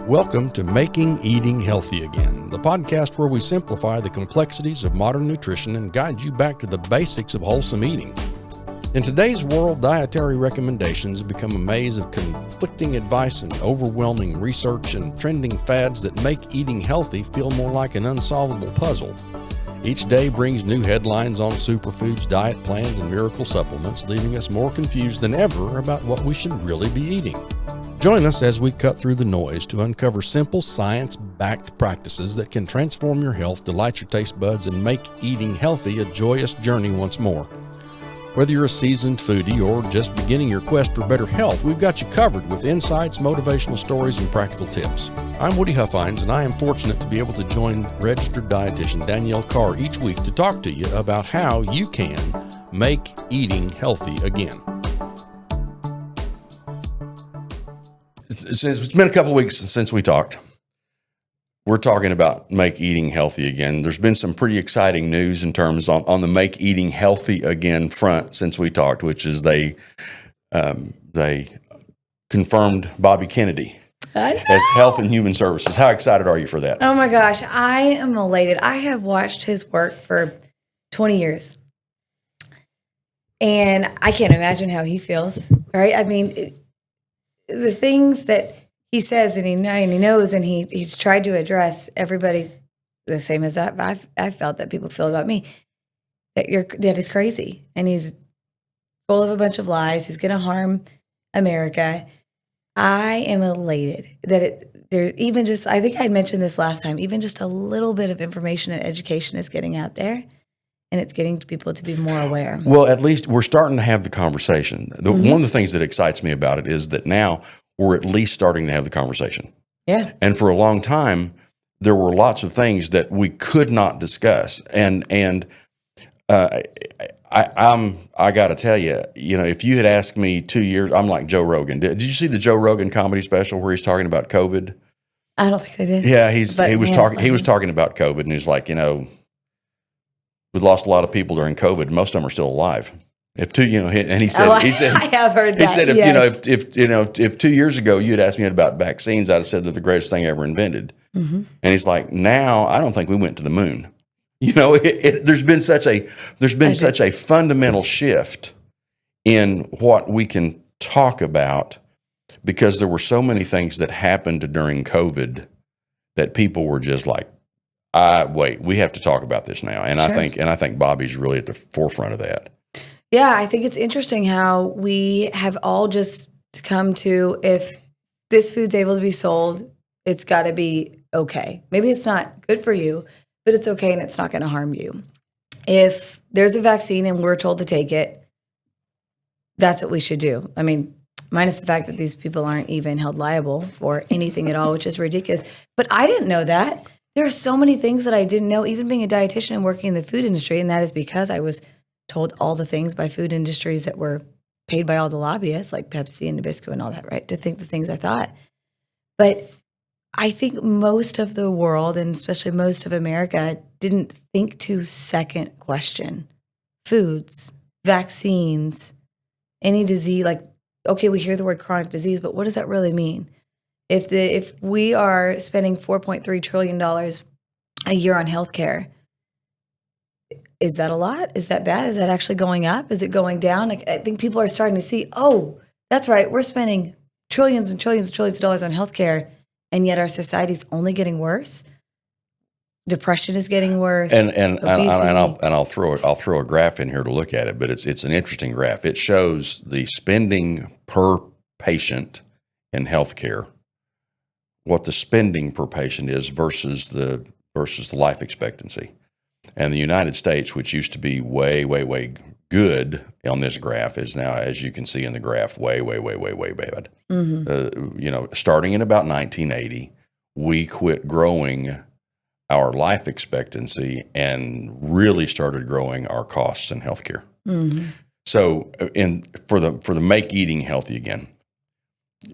Welcome to Making Eating Healthy Again, the podcast where we simplify the complexities of modern nutrition and guide you back to the basics of wholesome eating. In today's world, dietary recommendations become a maze of conflicting advice and overwhelming research and trending fads that make eating healthy feel more like an unsolvable puzzle. Each day brings new headlines on superfoods, diet plans, and miracle supplements, leaving us more confused than ever about what we should really be eating. Join us as we cut through the noise to uncover simple, science-backed practices that can transform your health, delight your taste buds, and make eating healthy a joyous journey once more. Whether you're a seasoned foodie or just beginning your quest for better health, we've got you covered with insights, motivational stories, and practical tips. I'm Woody Huffines, and I am fortunate to be able to join registered dietitian Danielle Carr each week to talk to you about how you can make eating healthy again. It's been a couple of weeks since we talked. We're talking about Make Eating Healthy Again. There's been some pretty exciting news in terms on the Make Eating Healthy Again front since we talked, which is they confirmed Bobby Kennedy as Health and Human Services. How excited are you for that? Oh my gosh, I am elated. I have watched his work for 20 years. And I can't imagine how he feels, right? I mean, the things that he says and he knows and he's tried to address everybody the same as I've felt that people feel about me, that he's crazy and he's full of a bunch of lies. He's going to harm America. I am elated that I think I mentioned this last time, even just a little bit of information and education is getting out there. And it's getting people to be more aware. Well, at least we're starting to have the conversation. One of the things that excites me about it is that now we're at least starting to have the conversation. Yeah. And for a long time, there were lots of things that we could not discuss. And I got to tell you, if you had asked me 2 years, I'm like Joe Rogan. Did you see the Joe Rogan comedy special where he's talking about COVID? I don't think I did. Yeah, he was talking about COVID, and he's like, we lost a lot of people during COVID. Most of them are still alive. And he said, I have heard that. He said, if 2 years ago you had asked me about vaccines, I'd have said they're the greatest thing ever invented. Mm-hmm. And he's like, now I don't think we went to the moon. There's been such a fundamental shift in what we can talk about because there were so many things that happened during COVID that people were just like, wait, we have to talk about this now. And sure. I think Bobby's really at the forefront of that. Yeah, I think it's interesting how we have all just come to, if this food's able to be sold, it's got to be okay. Maybe it's not good for you, but it's okay and it's not going to harm you. If there's a vaccine and we're told to take it, that's what we should do. I mean, minus the fact that these people aren't even held liable for anything at all, which is ridiculous. But I didn't know that. There are so many things that I didn't know, even being a dietitian and working in the food industry, and that is because I was told all the things by food industries that were paid by all the lobbyists, like Pepsi and Nabisco and all that, right, to think the things I thought. But I think most of the world, and especially most of America, didn't think to second question foods, vaccines, any disease. Like, okay, we hear the word chronic disease, but what does that really mean? If we are spending $4.3 trillion a year on healthcare, is that a lot? Is that bad? Is that actually going up? Is it going down? I think people are starting to see, oh, that's right, we're spending trillions and trillions and trillions of dollars on healthcare, and yet our society's only getting worse. Depression is getting worse. And I'll throw a graph in here to look at it, but it's an interesting graph. It shows the spending per patient in healthcare, what the spending per patient is versus the life expectancy. And the United States, which used to be way, way, way good on this graph, is now, as you can see in the graph, way, way, way, way, way bad. Mm-hmm. Starting in about 1980, we quit growing our life expectancy and really started growing our costs in healthcare. Mm-hmm. So, for the Make Eating Healthy Again,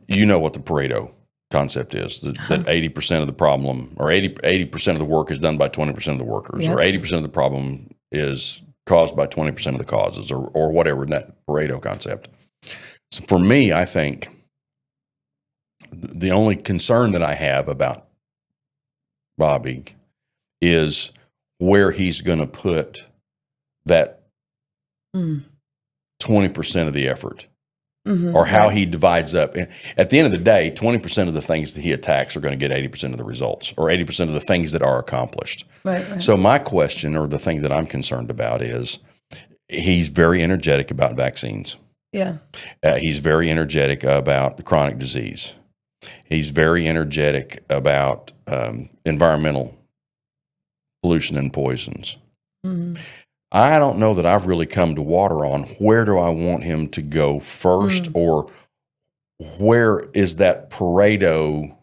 what the Pareto concept is that 80% of the problem, or 80% of the work is done by 20% of the workers, or 80% of the problem is caused by 20% of the causes, or whatever, that Pareto concept. So for me, I think the only concern that I have about Bobby is where he's going to put that 20% of the effort, or how he divides up. And at the end of the day, 20% of the things that he attacks are going to get 80% of the results, or 80% of the things that are accomplished. Right. So my question, or the thing that I'm concerned about, is he's very energetic about vaccines. Yeah. He's very energetic about the chronic disease. He's very energetic about environmental pollution and poisons. I don't know that I've really come to water on where do I want him to go first, or where is that Pareto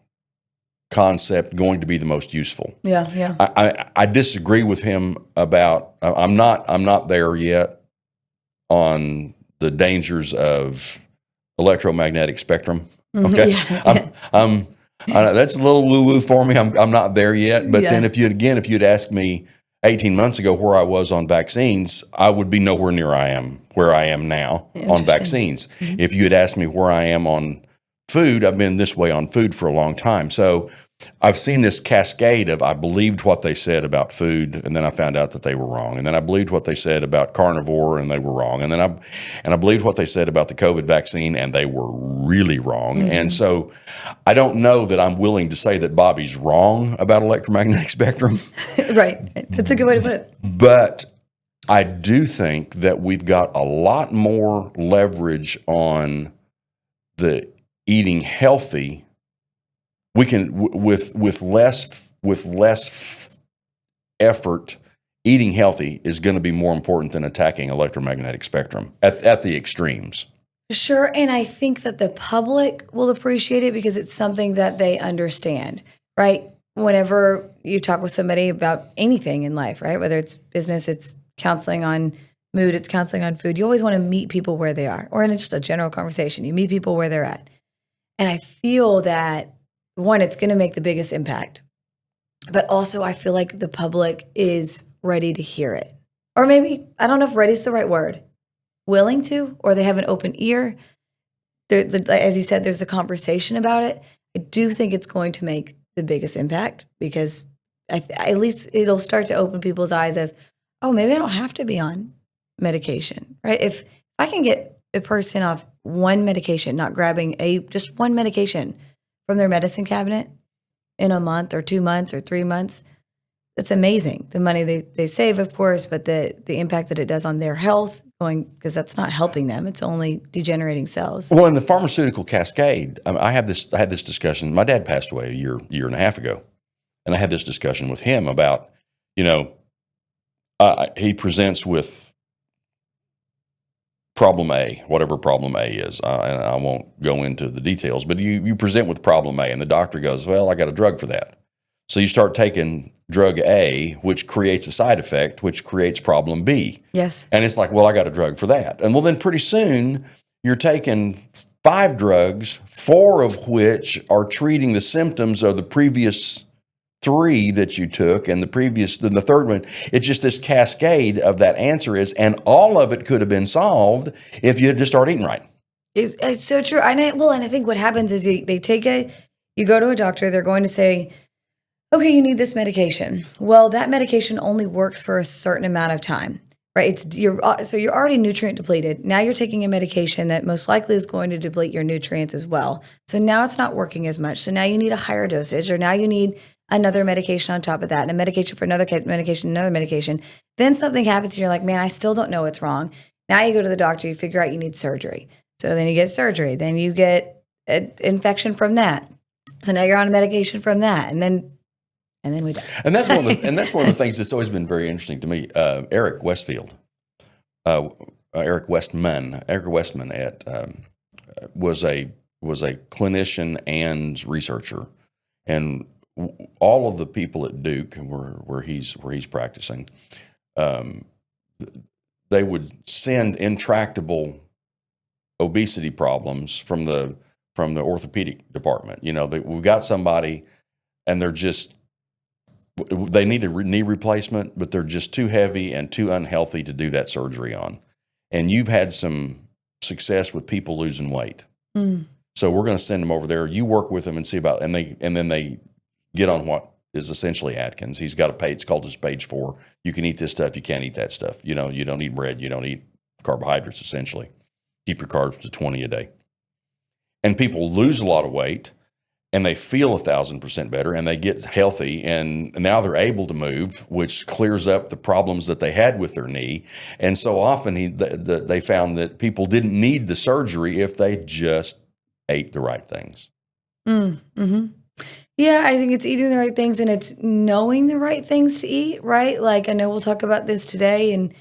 concept going to be the most useful. Yeah. I disagree with him about, I'm not there yet on the dangers of electromagnetic spectrum. Okay. That's a little woo-woo for me. I'm not there yet. But then if you'd asked me 18 months ago where I was on vaccines, I would be nowhere near where I am now on vaccines. If you had asked me where I am on food, I've been this way on food for a long time. So I've seen this cascade of, I believed what they said about food, and then I found out that they were wrong. And then I believed what they said about carnivore, and they were wrong. And then I believed what they said about the COVID vaccine, and they were really wrong. And so I don't know that I'm willing to say that Bobby's wrong about electromagnetic spectrum. Right. That's a good way to put it. But I do think that we've got a lot more leverage on the eating healthy. We can, with less effort, eating healthy is going to be more important than attacking electromagnetic spectrum at the extremes. Sure, and I think that the public will appreciate it because it's something that they understand, right? Whenever you talk with somebody about anything in life, right? Whether it's business, it's counseling on mood, it's counseling on food. You always want to meet people where they are, or in just a general conversation, you meet people where they're at. And I feel that, one, it's going to make the biggest impact. But also I feel like the public is ready to hear it. Or maybe, I don't know if ready is the right word, willing to, or they have an open ear. As you said, there's a conversation about it. I do think it's going to make the biggest impact because at least it'll start to open people's eyes of, oh, maybe I don't have to be on medication, right? If I can get a person off one medication, not grabbing just one medication from their medicine cabinet in a month or 2 months or 3 months, that's amazing. The money they save, of course, but the impact that it does on their health, because that's not helping them. It's only degenerating cells. Well, in the pharmaceutical cascade, I had this discussion. My dad passed away a year and a half ago, and I had this discussion with him about, he presents with problem A, whatever problem A is. And I won't go into the details, but you present with problem A, and the doctor goes, well, I got a drug for that. So you start taking drug A, which creates a side effect, which creates problem B. Yes. And it's like, well, I got a drug for that. And well, then pretty soon you're taking 5 drugs, 4 of which are treating the symptoms of the previous 3 that you took, and then the third one. It's just this cascade of that answer is, and all of it could have been solved if you had just started eating right. It's so true. And I think what happens is you go to a doctor, they're going to say, okay, you need this medication. Well, that medication only works for a certain amount of time, right? So you're already nutrient depleted. Now you're taking a medication that most likely is going to deplete your nutrients as well. So now it's not working as much. So now you need a higher dosage, or now you need another medication on top of that, and a medication for another medication, another medication. Then something happens and you're like, man, I still don't know what's wrong. Now you go to the doctor, you figure out you need surgery. So then you get surgery. Then you get an infection from that. So now you're on a medication from that. And then we die. And that's one of the things that's always been very interesting to me. Eric Westman was a clinician and researcher, and all of the people at Duke where he's practicing, they would send intractable obesity problems from the orthopedic department. We've got somebody, and they need a knee replacement, but they're just too heavy and too unhealthy to do that surgery on. And you've had some success with people losing weight. So we're going to send them over there. You work with them and see about, and then they get on what is essentially Atkins. He's got a page, it's called his page 4. You can eat this stuff. You can't eat that stuff. You know, you don't eat bread. You don't eat carbohydrates, essentially. Keep your carbs to 20 a day. And people lose a lot of weight, and they feel 1,000% better, and they get healthy, and now they're able to move, which clears up the problems that they had with their knee. And so often they found that people didn't need the surgery if they just ate the right things. Mm-hmm. Yeah, I think it's eating the right things, and it's knowing the right things to eat, right? Like, I know we'll talk about this today, and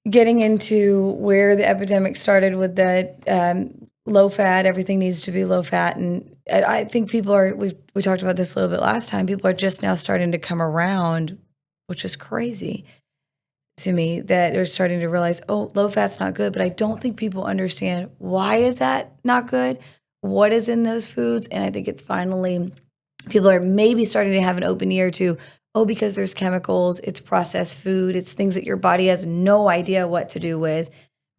getting into where the epidemic started with the low fat, everything needs to be low fat. And I think people are, we talked about this a little bit last time, people are just now starting to come around, which is crazy to me, that they're starting to realize, oh, low fat's not good. But I don't think people understand, why is that not good? What is in those foods? And I think it's finally, people are maybe starting to have an open ear to, oh, because there's chemicals, it's processed food, it's things that your body has no idea what to do with,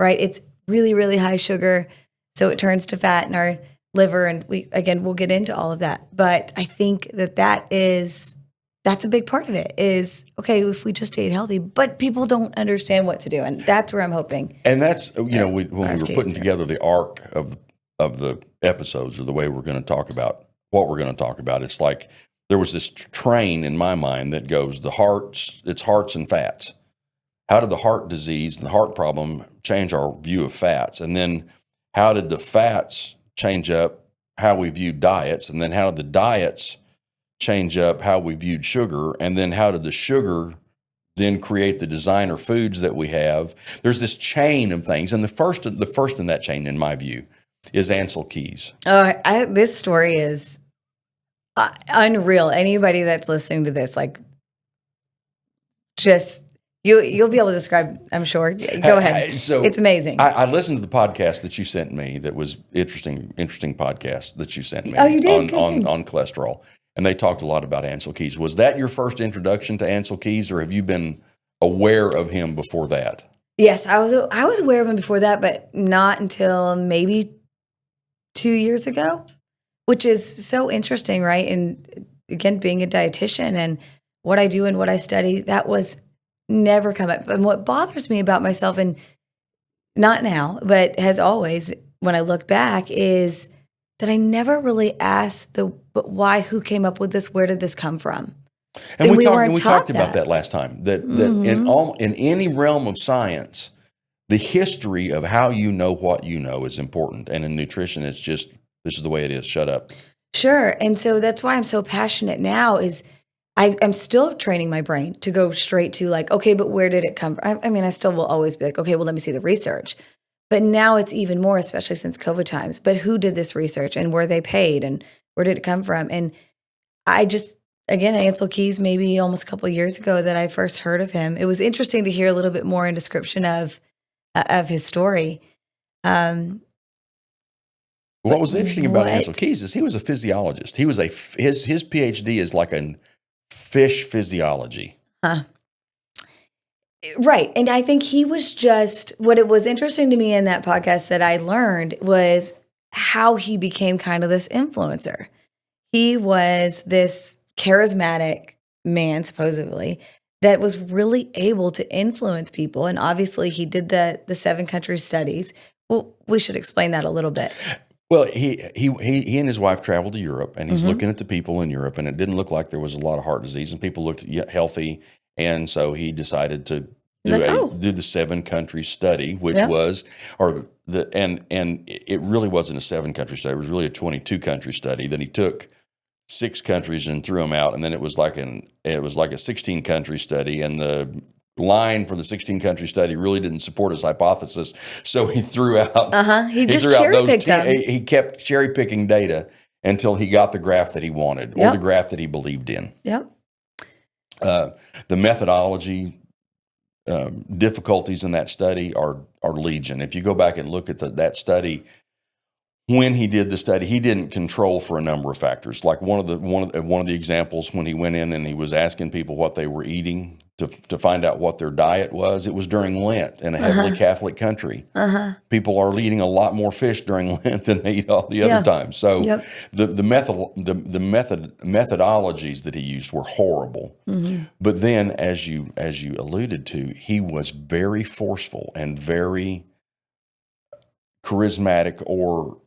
right? It's really, really high sugar, so it turns to fat in our liver, and we'll get into all of that. But I think that's a big part of it, is, okay, if we just ate healthy, but people don't understand what to do, and that's where I'm hoping. And that's, when we were putting together the arc of the episodes, or the way we're going to talk about what we're going to talk about, it's like there was this train in my mind that goes, it's hearts and fats. How did the heart disease and the heart problem change our view of fats? And then how did the fats change up how we viewed diets? And then how did the diets change up how we viewed sugar? And then how did the sugar then create the designer foods that we have? There's this chain of things. And the first in that chain, in my view, is Ancel Keys. Oh, this story is unreal. Anybody that's listening to this, like, just you'll be able to describe, I'm sure. Go ahead. So it's amazing. I listened to the podcast that you sent me. That was interesting podcast that you sent me. Oh, you did? On cholesterol, and they talked a lot about Ancel Keys. Was that your first introduction to Ancel Keys, or have you been aware of him before that? Yes, I was aware of him before that, but not until maybe 2 years ago, which is so interesting, right? And again, being a dietitian and what I do and what I study, that was never come up. And what bothers me about myself, and not now, but has always, when I look back, is that I never really asked but why, who came up with this? Where did this come from? And we talked about that last time, that in any realm of science, the history of how you know what you know is important. And in nutrition, it's just, this is the way it is. Shut up. Sure. And so that's why I'm so passionate now, is I'm still training my brain to go straight to, like, okay, but where did it come from? I mean, I still will always be like, okay, well, let me see the research. But now it's even more, especially since COVID times. But who did this research, and were they paid, and where did it come from? And I just, again, Ancel Keys, maybe almost a couple of years ago that I first heard of him. It was interesting to hear a little bit more in description of his story. What was interesting about Ancel Keys is he was a physiologist. He was his PhD is like a fish physiology. Right. And I think he was just, what it was interesting to me in that podcast that I learned was how he became kind of this influencer. He was this charismatic man, supposedly, that was really able to influence people. And obviously he did the 7-country studies. Well, we should explain that a little bit. Well, he and his wife traveled to Europe, and he's looking at the people in Europe, and it didn't look like there was a lot of heart disease, and people looked healthy, and so he decided to do the 7-country study, which was, and it really wasn't a 7-country study; it was really a 22-country study. Then he took 6 countries and threw them out, and then it was like a 16-country study, and the line for the 16-country study really didn't support his hypothesis, so he threw out. He just cherry-picked them. He kept cherry-picking data until he got the graph that he wanted, or the graph that he believed in. Yep. The methodology difficulties in that study are legion. If you go back and look at that study, when he did the study, he didn't control for a number of factors. Like one of the examples, when he went in and he was asking people what they were eating to find out what their diet was, it was during Lent in a heavily Catholic country. People are eating a lot more fish during Lent than they eat all the other times. So the methodologies that he used were horrible. But then, as you alluded to, he was very forceful and very charismatic, or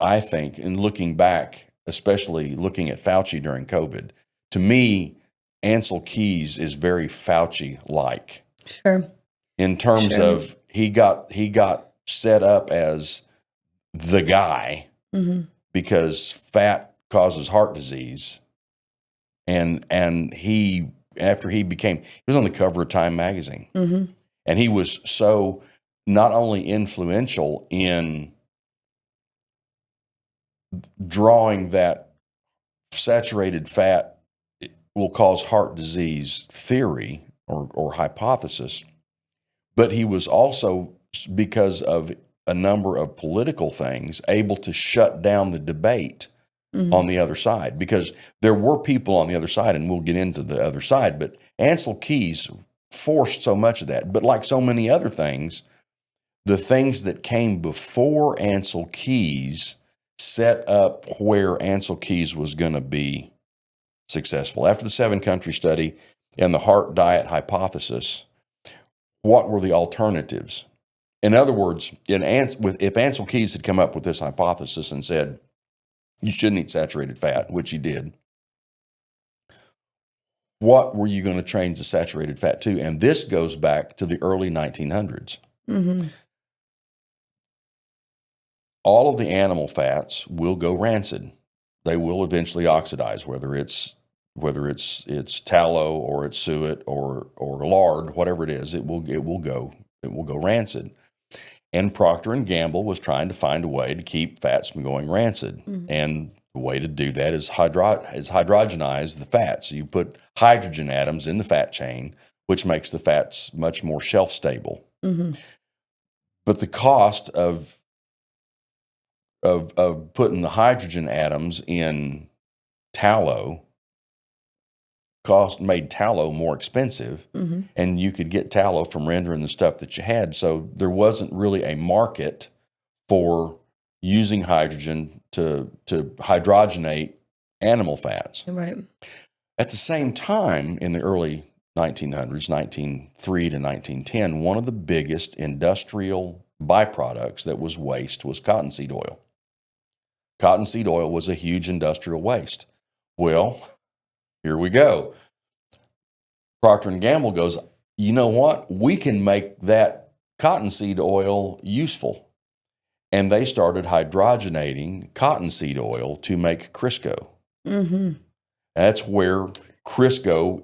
I think, in looking back, especially looking at Fauci during COVID, to me, Ancel Keys is very Fauci-like. Sure. In terms of he got set up as the guy because fat causes heart disease, and he was on the cover of Time magazine, and he was so not only influential in drawing that saturated fat will cause heart disease theory or hypothesis, but he was also, because of a number of political things, able to shut down the debate on the other side, because there were people on the other side, and we'll get into the other side, but Ancel Keys forced so much of that. But like so many other things, the things that came before Ancel Keys set up where Ancel Keys was going to be successful. After the 7-country study and the heart diet hypothesis, what were the alternatives? In other words, if Ancel Keys had come up with this hypothesis and said, you shouldn't eat saturated fat, which he did, what were you going to change the saturated fat to? And this goes back to the early 1900s. All of the animal fats will go rancid. They will eventually oxidize, whether it's tallow or it's suet or lard, whatever it is. It will go rancid. And Procter and Gamble was trying to find a way to keep fats from going rancid, and the way to do that is hydrogenize the fats. You put hydrogen atoms in the fat chain, which makes the fats much more shelf stable. But the cost of putting the hydrogen atoms in tallow made tallow more expensive, and you could get tallow from rendering the stuff that you had. So there wasn't really a market for using hydrogen to hydrogenate animal fats. Right. At the same time, in the early 1900s, 1903 to 1910, one of the biggest industrial byproducts that was waste was cottonseed oil. Cottonseed oil was a huge industrial waste. Well, here we go. Procter & Gamble goes, you know what? We can make that cottonseed oil useful. And they started hydrogenating cottonseed oil to make Crisco. That's why Crisco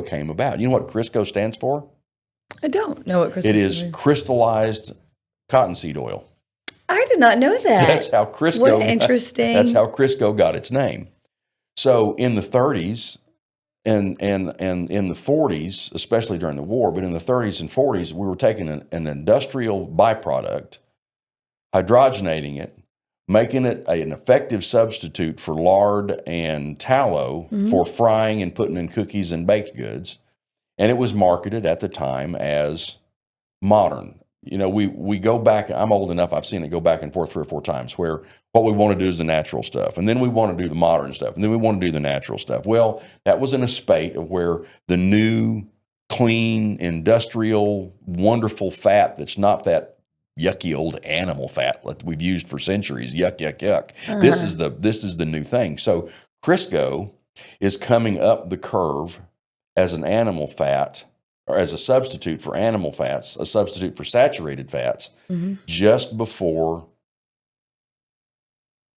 came about. You know what Crisco stands for? I don't know what Crisco It stands is for. crystallized cottonseed oil. I did not know that. That's how Crisco. What interesting. That's how Crisco got its name. So in the 30s and in the 40s, especially during the war, but in the 30s and 40s, we were taking an industrial byproduct, hydrogenating it, making it an effective substitute for lard and tallow for frying and putting in cookies and baked goods. And it was marketed at the time as modern. You know, we go back, I'm old enough, I've seen it go back and forth 3 or 4 times, where what we want to do is the natural stuff, and then we want to do the modern stuff, and then we want to do the natural stuff. Well, that was in a spate of where the new, clean, industrial, wonderful fat that's not that yucky old animal fat that we've used for centuries, yuck, yuck, yuck. This is the new thing. So Crisco is coming up the curve as an animal fat, or as a substitute for animal fats, a substitute for saturated fats, just before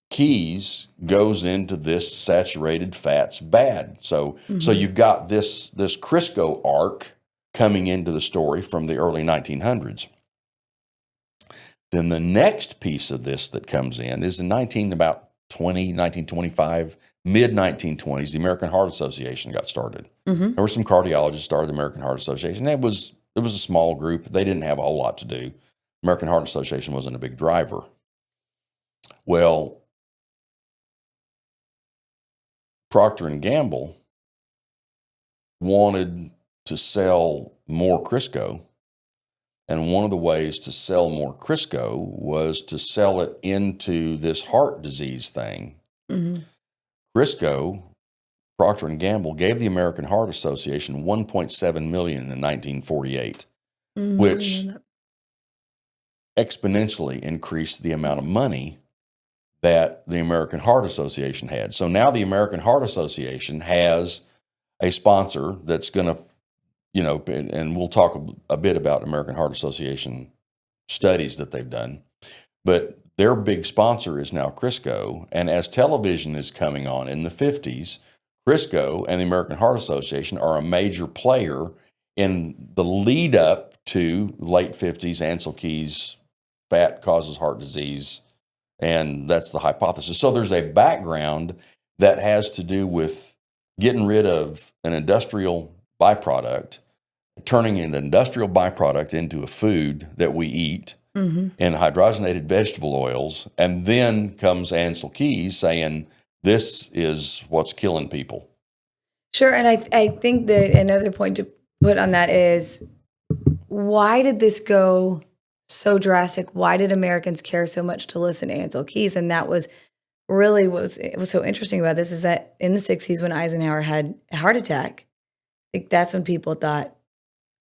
Keys goes into this saturated fats bad. So you've got this Crisco arc coming into the story from the early 1900s. Then the next piece of this that comes in is in 1925, mid-1920s, the American Heart Association got started. There were some cardiologists started the American Heart Association. It was a small group. They didn't have a whole lot to do. American Heart Association wasn't a big driver. Well, Procter and Gamble wanted to sell more Crisco, and one of the ways to sell more Crisco was to sell it into this heart disease thing. Mm-hmm. Crisco, Procter and Gamble gave the American Heart Association $1.7 million in 1948, which exponentially increased the amount of money that the American Heart Association had. So now the American Heart Association has a sponsor that's going to, and we'll talk a bit about American Heart Association studies that they've done, but their big sponsor is now Crisco. And as television is coming on in the 50s, Crisco and the American Heart Association are a major player in the lead up to late 50s, Ancel Keys, fat causes heart disease, and that's the hypothesis. So there's a background that has to do with getting rid of an industrial byproduct, turning an industrial byproduct into a food that we eat, and hydrogenated vegetable oils. And then comes Ancel Keys saying, this is what's killing people. Sure. And I think that another point to put on that is, why did this go so drastic? Why did Americans care so much to listen to Ancel Keys? And that was really what was so interesting about this, is that in the 60s, when Eisenhower had a heart attack, like, that's when people thought,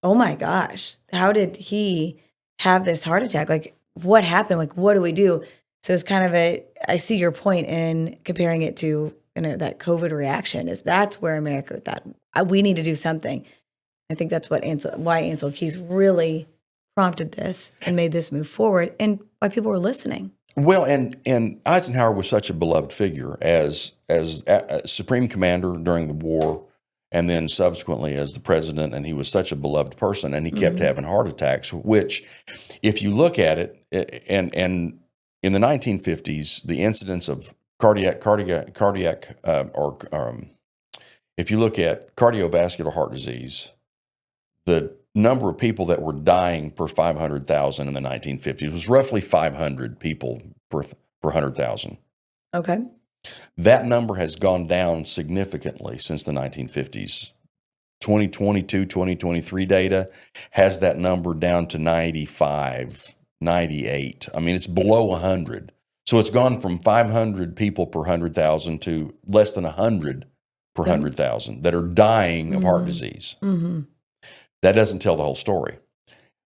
oh my gosh, how did he have this heart attack? Like, what happened? Like, what do we do? So it's kind of I see your point in comparing it to, that COVID reaction, is that's where America thought, we need to do something. I think that's why Ancel Keys really prompted this and made this move forward, and why people were listening. Well, and Eisenhower was such a beloved figure as Supreme Commander during the war, and then subsequently as the president, and he was such a beloved person, and he kept having heart attacks, which, if you look at it, and in the 1950s, the incidence of cardiac, if you look at cardiovascular heart disease, the number of people that were dying per 500,000 in the 1950s was roughly 500 people per 100,000. Okay. That number has gone down significantly since the 1950s. 2022, 2023 data has that number down to 95, 98. I mean, it's below 100. So it's gone from 500 people per 100,000 to less than 100 per 100,000 that are dying of heart disease. That doesn't tell the whole story.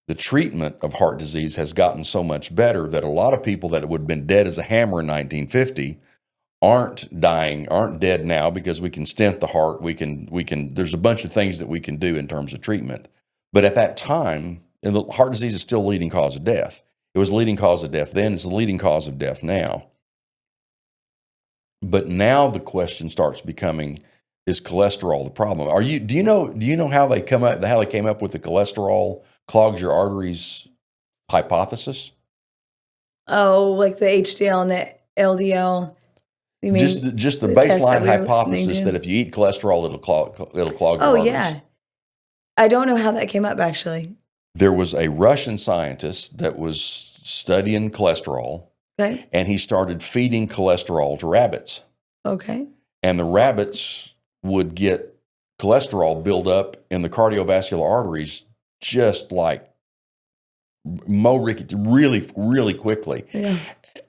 The treatment of heart disease has gotten so much better that a lot of people that would have been dead as a hammer in 1950 aren't dead now, because we can stent the heart. We can, there's a bunch of things that we can do in terms of treatment. But at that time, and the heart disease is still a leading cause of death. It was a leading cause of death then, it's the leading cause of death now. But now the question starts becoming, is cholesterol the problem? Do you know how they came up with the cholesterol clogs your arteries hypothesis? Oh, like the HDL and the LDL. You mean just the baseline hypothesis that if you eat cholesterol, it'll clog your arteries. Yeah. I don't know how that came up, actually. There was a Russian scientist that was studying cholesterol, okay, and he started feeding cholesterol to rabbits. Okay. And the rabbits would get cholesterol build up in the cardiovascular arteries just like really, really quickly. Yeah.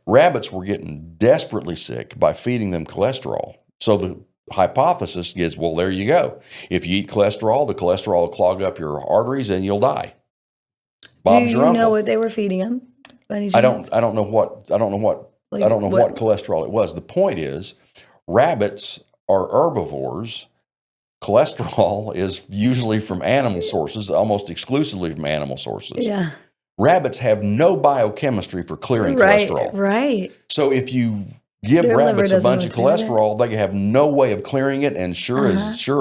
Rabbits were getting desperately sick by feeding them cholesterol. So the hypothesis is, well, there you go. If you eat cholesterol, the cholesterol will clog up your arteries and you'll die. Bob's Do you know what they were feeding them? I don't know what cholesterol it was. The point is, rabbits are herbivores. Cholesterol is usually from animal sources, almost exclusively from animal sources. Yeah. Rabbits have no biochemistry for clearing cholesterol. Right. So if you give rabbits a bunch of cholesterol, they have no way of clearing it, and sure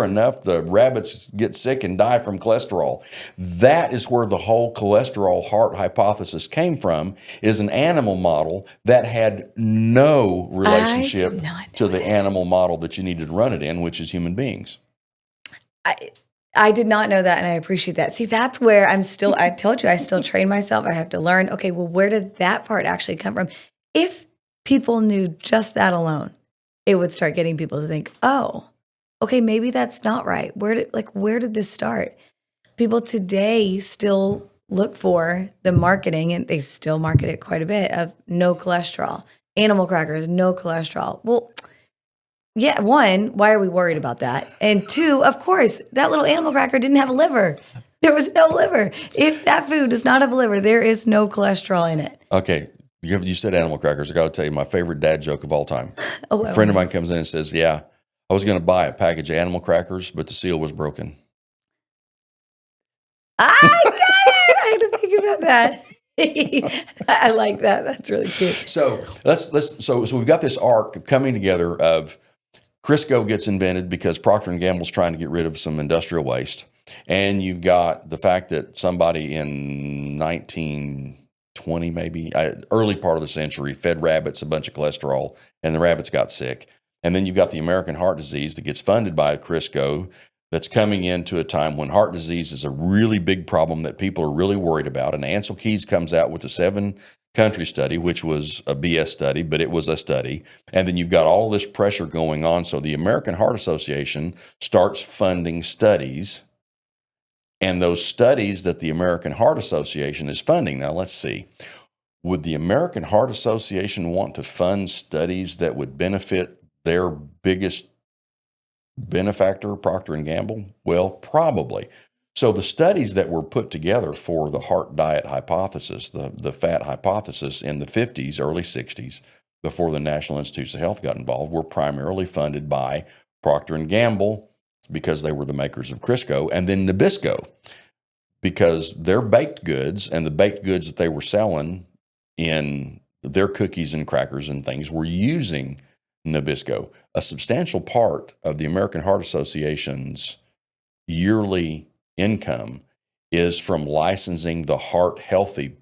enough, the rabbits get sick and die from cholesterol. That is where the whole cholesterol heart hypothesis came from, is an animal model that had no relationship to the animal model that you needed to run it in, which is human beings. I did not know that, and I appreciate that. See, that's where I told you, I still train myself. I have to learn, okay, well, where did that part actually come from? If people knew just that alone, it would start getting people to think, oh, okay, maybe that's not right. Where did this start? People today still look for the marketing, and they still market it quite a bit, of no cholesterol. Animal crackers, no cholesterol. Well, yeah, one, why are we worried about that? And two, of course, that little animal cracker didn't have a liver. There was no liver. If that food does not have a liver, there is no cholesterol in it. Okay. You said animal crackers. I got to tell you my favorite dad joke of all time. Oh, a friend of mine comes in and says, yeah, I was going to buy a package of animal crackers, but the seal was broken. I got it. I had to think about that. I like that. That's really cute. So so we've got this arc coming together of Crisco gets invented because Procter & Gamble's trying to get rid of some industrial waste. And you've got the fact that somebody in 1920, maybe, early part of the century, fed rabbits a bunch of cholesterol, and the rabbits got sick. And then you've got the American heart disease that gets funded by Crisco, that's coming into a time when heart disease is a really big problem that people are really worried about. And Ancel Keys comes out with a 7-country study, which was a BS study, but it was a study. And then you've got all this pressure going on. So the American Heart Association starts funding studies. And those studies that the American Heart Association is funding, now let's see, would the American Heart Association want to fund studies that would benefit their biggest benefactor, Procter & Gamble? Well, probably. So the studies that were put together for the heart diet hypothesis, the fat hypothesis in the 50s, early 60s, before the National Institutes of Health got involved, were primarily funded by Procter & Gamble because they were the makers of Crisco, and then Nabisco because their baked goods and the baked goods that they were selling in their cookies and crackers and things were using Nabisco. A substantial part of the American Heart Association's yearly income is from licensing the Heart Healthy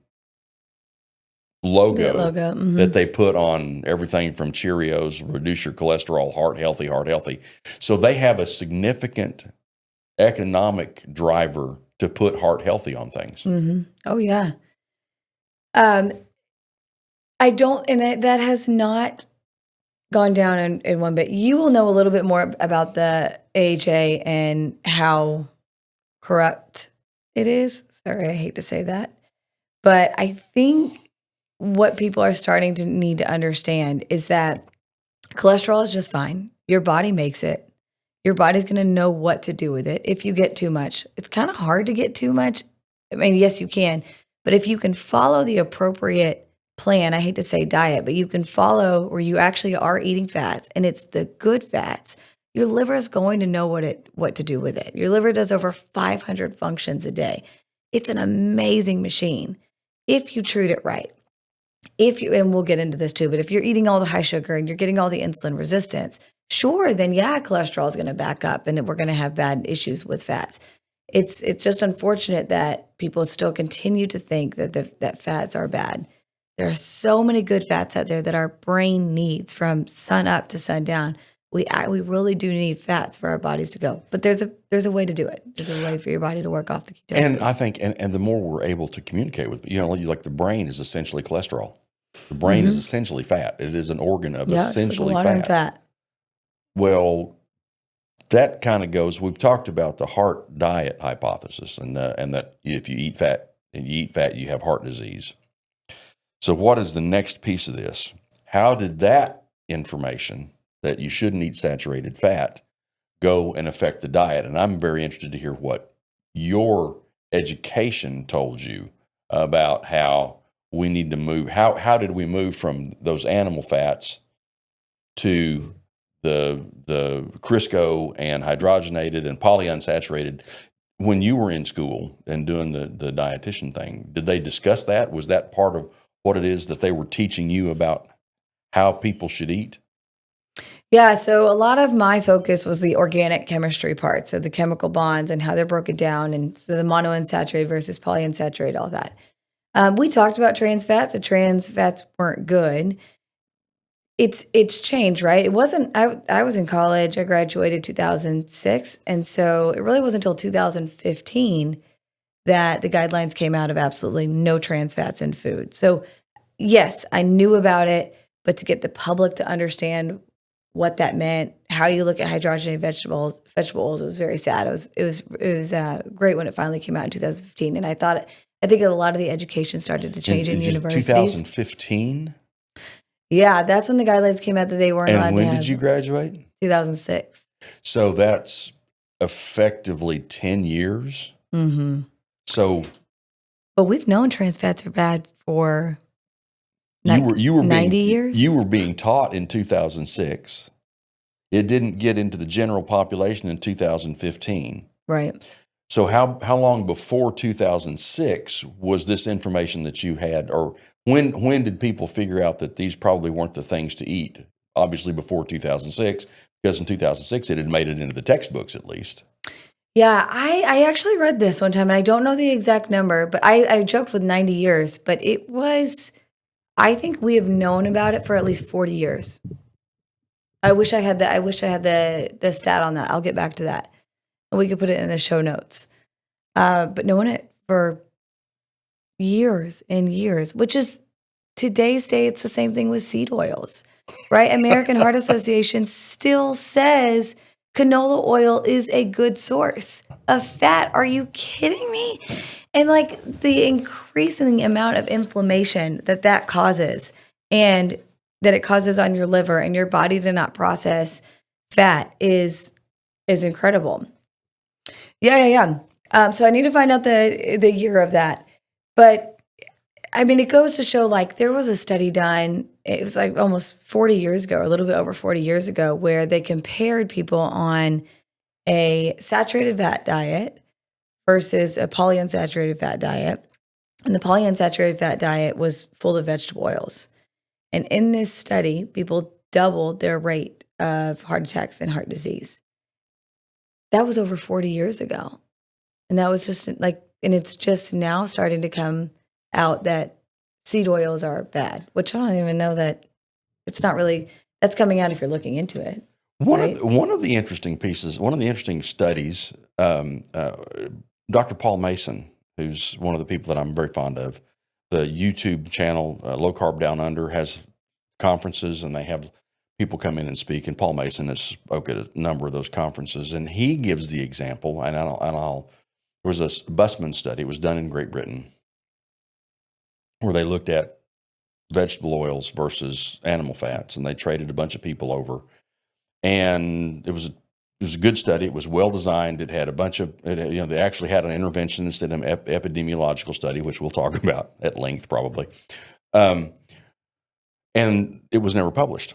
logo, that they put on everything from Cheerios, reduce your cholesterol, heart healthy, heart healthy. So they have a significant economic driver to put heart healthy on things. Mm-hmm. Oh, yeah. I don't, and that has not gone down in one bit. You will know a little bit more about the AHA and how corrupt it is. Sorry, I hate to say that. But I think what people are starting to need to understand is that cholesterol is just fine. Your body makes it. Your body's going to know what to do with it. If you get too much, it's kind of hard to get too much. I mean, yes, you can. But if you can follow the appropriate plan, I hate to say diet, but you can follow where you actually are eating fats, and it's the good fats, your liver is going to know what to do with it. Your liver does over 500 functions a day. It's an amazing machine if you treat it right. And we'll get into this too, but if you're eating all the high sugar and you're getting all the insulin resistance, sure, then yeah, cholesterol is going to back up and we're going to have bad issues with fats. It's just unfortunate that people still continue to think that fats are bad. There are so many good fats out there that our brain needs from sun up to sundown. We really do need fats for our bodies to go, but there's a way to do it. There's a way for your body to work off the ketosis. And I think, and the more we're able to communicate with, like the brain is essentially cholesterol. The brain is essentially fat. It is an organ of essentially water and fat. Well, that kind of goes. We've talked about the heart diet hypothesis, and that if you eat fat you have heart disease. So, what is the next piece of this? How did that information that you shouldn't eat saturated fat go and affect the diet? And I'm very interested to hear what your education told you about how we need to move. How did we move from those animal fats to the Crisco and hydrogenated and polyunsaturated? When you were in school and doing the dietitian thing, did they discuss that? Was that part of what it is that they were teaching you about how people should eat? Yeah, so a lot of my focus was the organic chemistry part, so the chemical bonds and how they're broken down, and so the monounsaturated versus polyunsaturated, all that. We talked about trans fats. The trans fats weren't good. It's changed, right? It wasn't. I was in college. I graduated 2006, and so it really wasn't until 2015 that the guidelines came out of absolutely no trans fats in food. So yes, I knew about it, but to get the public to understand what that meant, how you look at hydrogenated vegetable oils, was very sad. It was great when it finally came out in 2015, and I think a lot of the education started to change in universities. 2015? Yeah, that's when the guidelines came out that they weren't allowed to have. And when did you graduate? 2006. So that's effectively 10 years. Mm-hmm. So, but we've known trans fats are bad for you were 90 years. You were being taught in 2006. It didn't get into the general population in 2015. Right. So how long before 2006 was this information that you had, or when did people figure out that these probably weren't the things to eat? Obviously before 2006, because in 2006 it had made it into the textbooks at least. Yeah, I actually read this one time, and I don't know the exact number, but I joked with 90 years, but it was, I think we have known about it for at least 40 years. I wish I had the stat on that. I'll get back to that. And we could put it in the show notes. But knowing it for years and years, which is today's day, it's the same thing with seed oils, right? American Heart Association still says canola oil is a good source of fat. Are you kidding me? And like the increasing amount of inflammation that causes, and that it causes on your liver and your body to not process fat is incredible. Yeah. So I need to find out the year of that. But I mean, it goes to show, like, there was a study done, it was like almost 40 years ago, or a little bit over 40 years ago, where they compared people on a saturated fat diet versus a polyunsaturated fat diet. And the polyunsaturated fat diet was full of vegetable oils. And in this study, people doubled their rate of heart attacks and heart disease. That was over 40 years ago. And that was just like, and it's just now starting to come out that seed oils are bad, which I don't even know that it's not really, that's coming out if you're looking into it. One of the interesting pieces, one of the interesting studies, Dr. Paul Mason, who's one of the people that I'm very fond of, the YouTube channel, Low Carb Down Under, has conferences, and they have people come in and speak. And Paul Mason has spoken at a number of those conferences, and he gives the example. There was a Busman study. It was done in Great Britain, where they looked at vegetable oils versus animal fats, and they traded a bunch of people over. And it was a good study. It was well designed. It had a bunch of, they actually had an interventionist and an epidemiological study, which we'll talk about at length probably. And it was never published.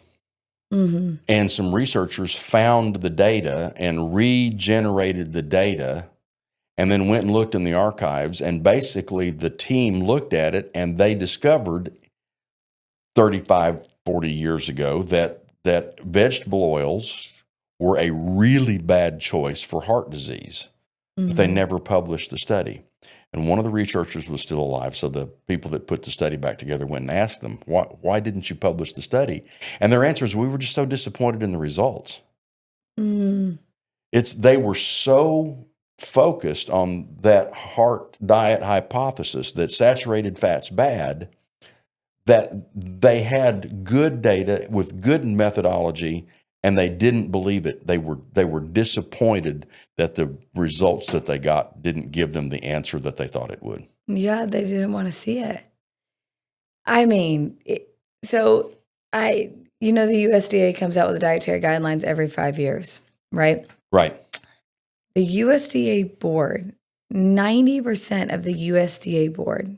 Mm-hmm. And some researchers found the data and regenerated the data, and then went and looked in the archives, and basically the team looked at it, and they discovered 35, 40 years ago that vegetable oils were a really bad choice for heart disease. Mm-hmm. But they never published the study. And one of the researchers was still alive, so the people that put the study back together went and asked them, why didn't you publish the study? And their answer is, we were just so disappointed in the results. Mm. They were so focused on that heart diet hypothesis that saturated fat's bad, that they had good data with good methodology, and they didn't believe it. They were disappointed that the results that they got didn't give them the answer that they thought it would. Yeah, they didn't want to see it. I mean, the USDA comes out with the dietary guidelines every 5 years, right? Right. The USDA board, 90% of the USDA board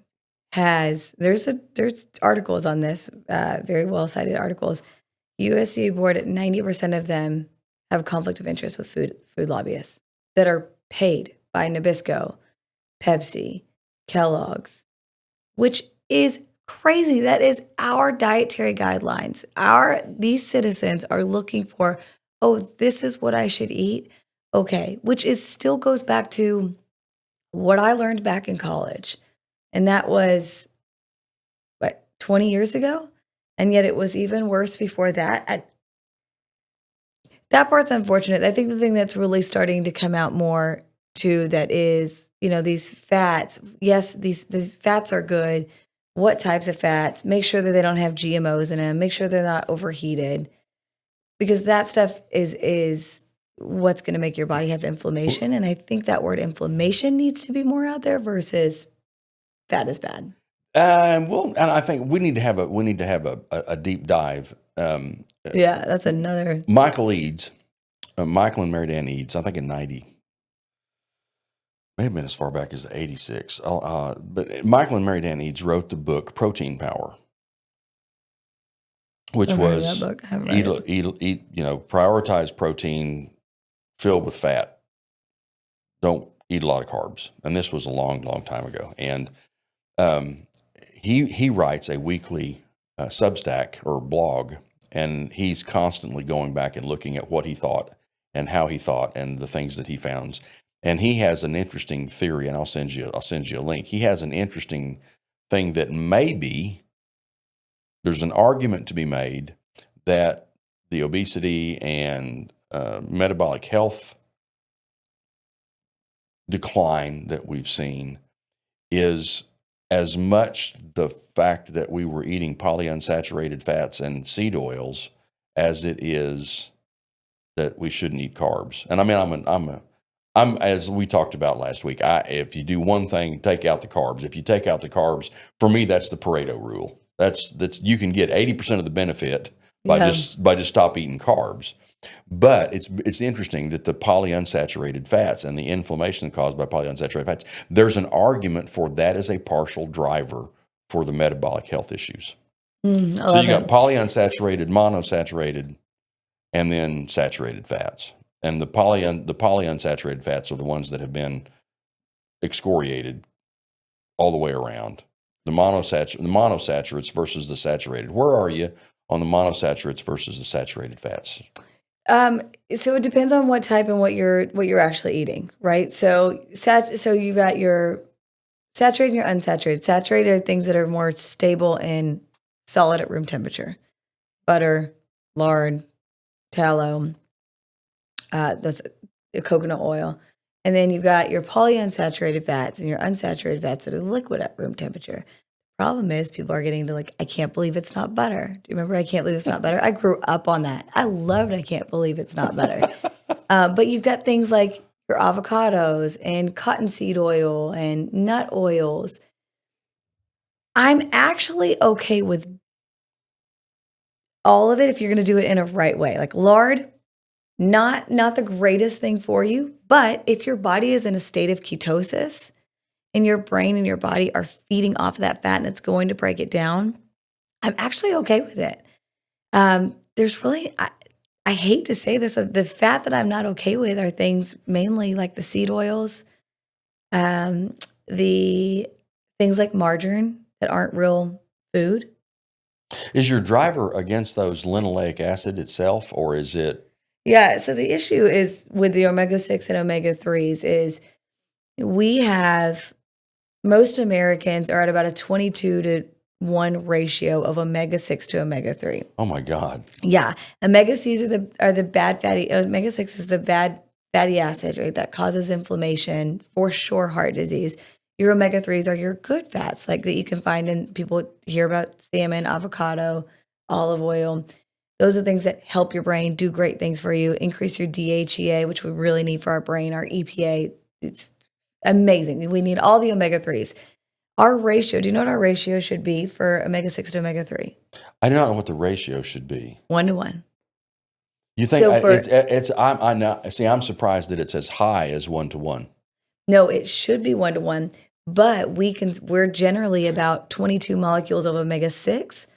there's articles on this, very well cited articles. USDA board, 90% of them have conflict of interest with food lobbyists that are paid by Nabisco, Pepsi, Kellogg's, which is crazy. That is our dietary guidelines. These citizens are looking for, this is what I should eat. Okay, which still goes back to what I learned back in college. And that was, 20 years ago? And yet it was even worse before that. That part's unfortunate. I think the thing that's really starting to come out more, too, that is, these fats. Yes, these fats are good, what types of fats, make sure that they don't have GMOs in them, make sure they're not overheated, because that stuff is what's going to make your body have inflammation. And I think that word inflammation needs to be more out there versus fat is bad. Well, and I think we need to have a deep dive. Yeah, that's another. Michael and Mary Ann Eads, I think in 90, may have been as far back as the 86. But Michael and Mary Ann Eads wrote the book Protein Power, which was eat, prioritize protein filled with fat. Don't eat a lot of carbs. And this was a long, long time ago. And he writes a weekly Substack or blog, and he's constantly going back and looking at what he thought and how he thought and the things that he found. And he has an interesting theory, and I'll send you a link. He has an interesting thing that maybe there's an argument to be made that the obesity and metabolic health decline that we've seen is as much the fact that we were eating polyunsaturated fats and seed oils as it is that we shouldn't eat carbs. And I mean, I'm as we talked about last week, if you do one thing, take out the carbs. If you take out the carbs, for me, that's the Pareto rule. That's you can get 80% of the benefit by just stop eating carbs. But it's interesting that the polyunsaturated fats and the inflammation caused by polyunsaturated fats, there's an argument for that as a partial driver for the metabolic health issues. So you got polyunsaturated, monosaturated, and then saturated fats. And the polyunsaturated fats are the ones that have been excoriated all the way around. The monosaturates versus the saturated. Where are you on the monosaturates versus the saturated fats? So it depends on what type and what you're actually eating, right? So you got your saturated and your unsaturated. Saturated are things that are more stable and solid at room temperature. Butter, lard, tallow, coconut oil. And then you've got your polyunsaturated fats and your unsaturated fats that are liquid at room temperature. Problem is, people are getting to I can't believe it's not butter. Do you remember I can't believe it's not butter? I grew up on that. I loved I can't believe it's not butter. But you've got things like your avocados and cottonseed oil and nut oils. I'm actually okay with all of it if you're going to do it in a right way. Like lard, not the greatest thing for you, but if your body is in a state of ketosis, and your brain and your body are feeding off of that fat and it's going to break it down, I'm actually okay with it. There's really, I hate to say this, the fat that I'm not okay with are things mainly like the seed oils, the things like margarine that aren't real food. Is your driver against those linoleic acid itself, or is it? Yeah, so the issue is with the omega-6 and omega-3s is most Americans are at about a 22-to-1 ratio of omega-6 to omega-3. Oh my God. Yeah. Omega-6 are the bad fatty, omega-6 is the bad fatty acid, right? That causes inflammation, for sure, heart disease. Your omega-3s are your good fats, like that you can find in, people hear about salmon, avocado, olive oil. Those are things that help your brain, do great things for you, increase your DHEA, which we really need for our brain, our EPA. It's amazing. We need all the omega-3s. Our ratio, do you know what our ratio should be for omega-6 to omega-3? I do not know what the ratio should be. 1-to-1. You think I'm surprised that it's as high as 1-to-1. No, it should be 1-to-1, but we're generally about 22 molecules of omega-6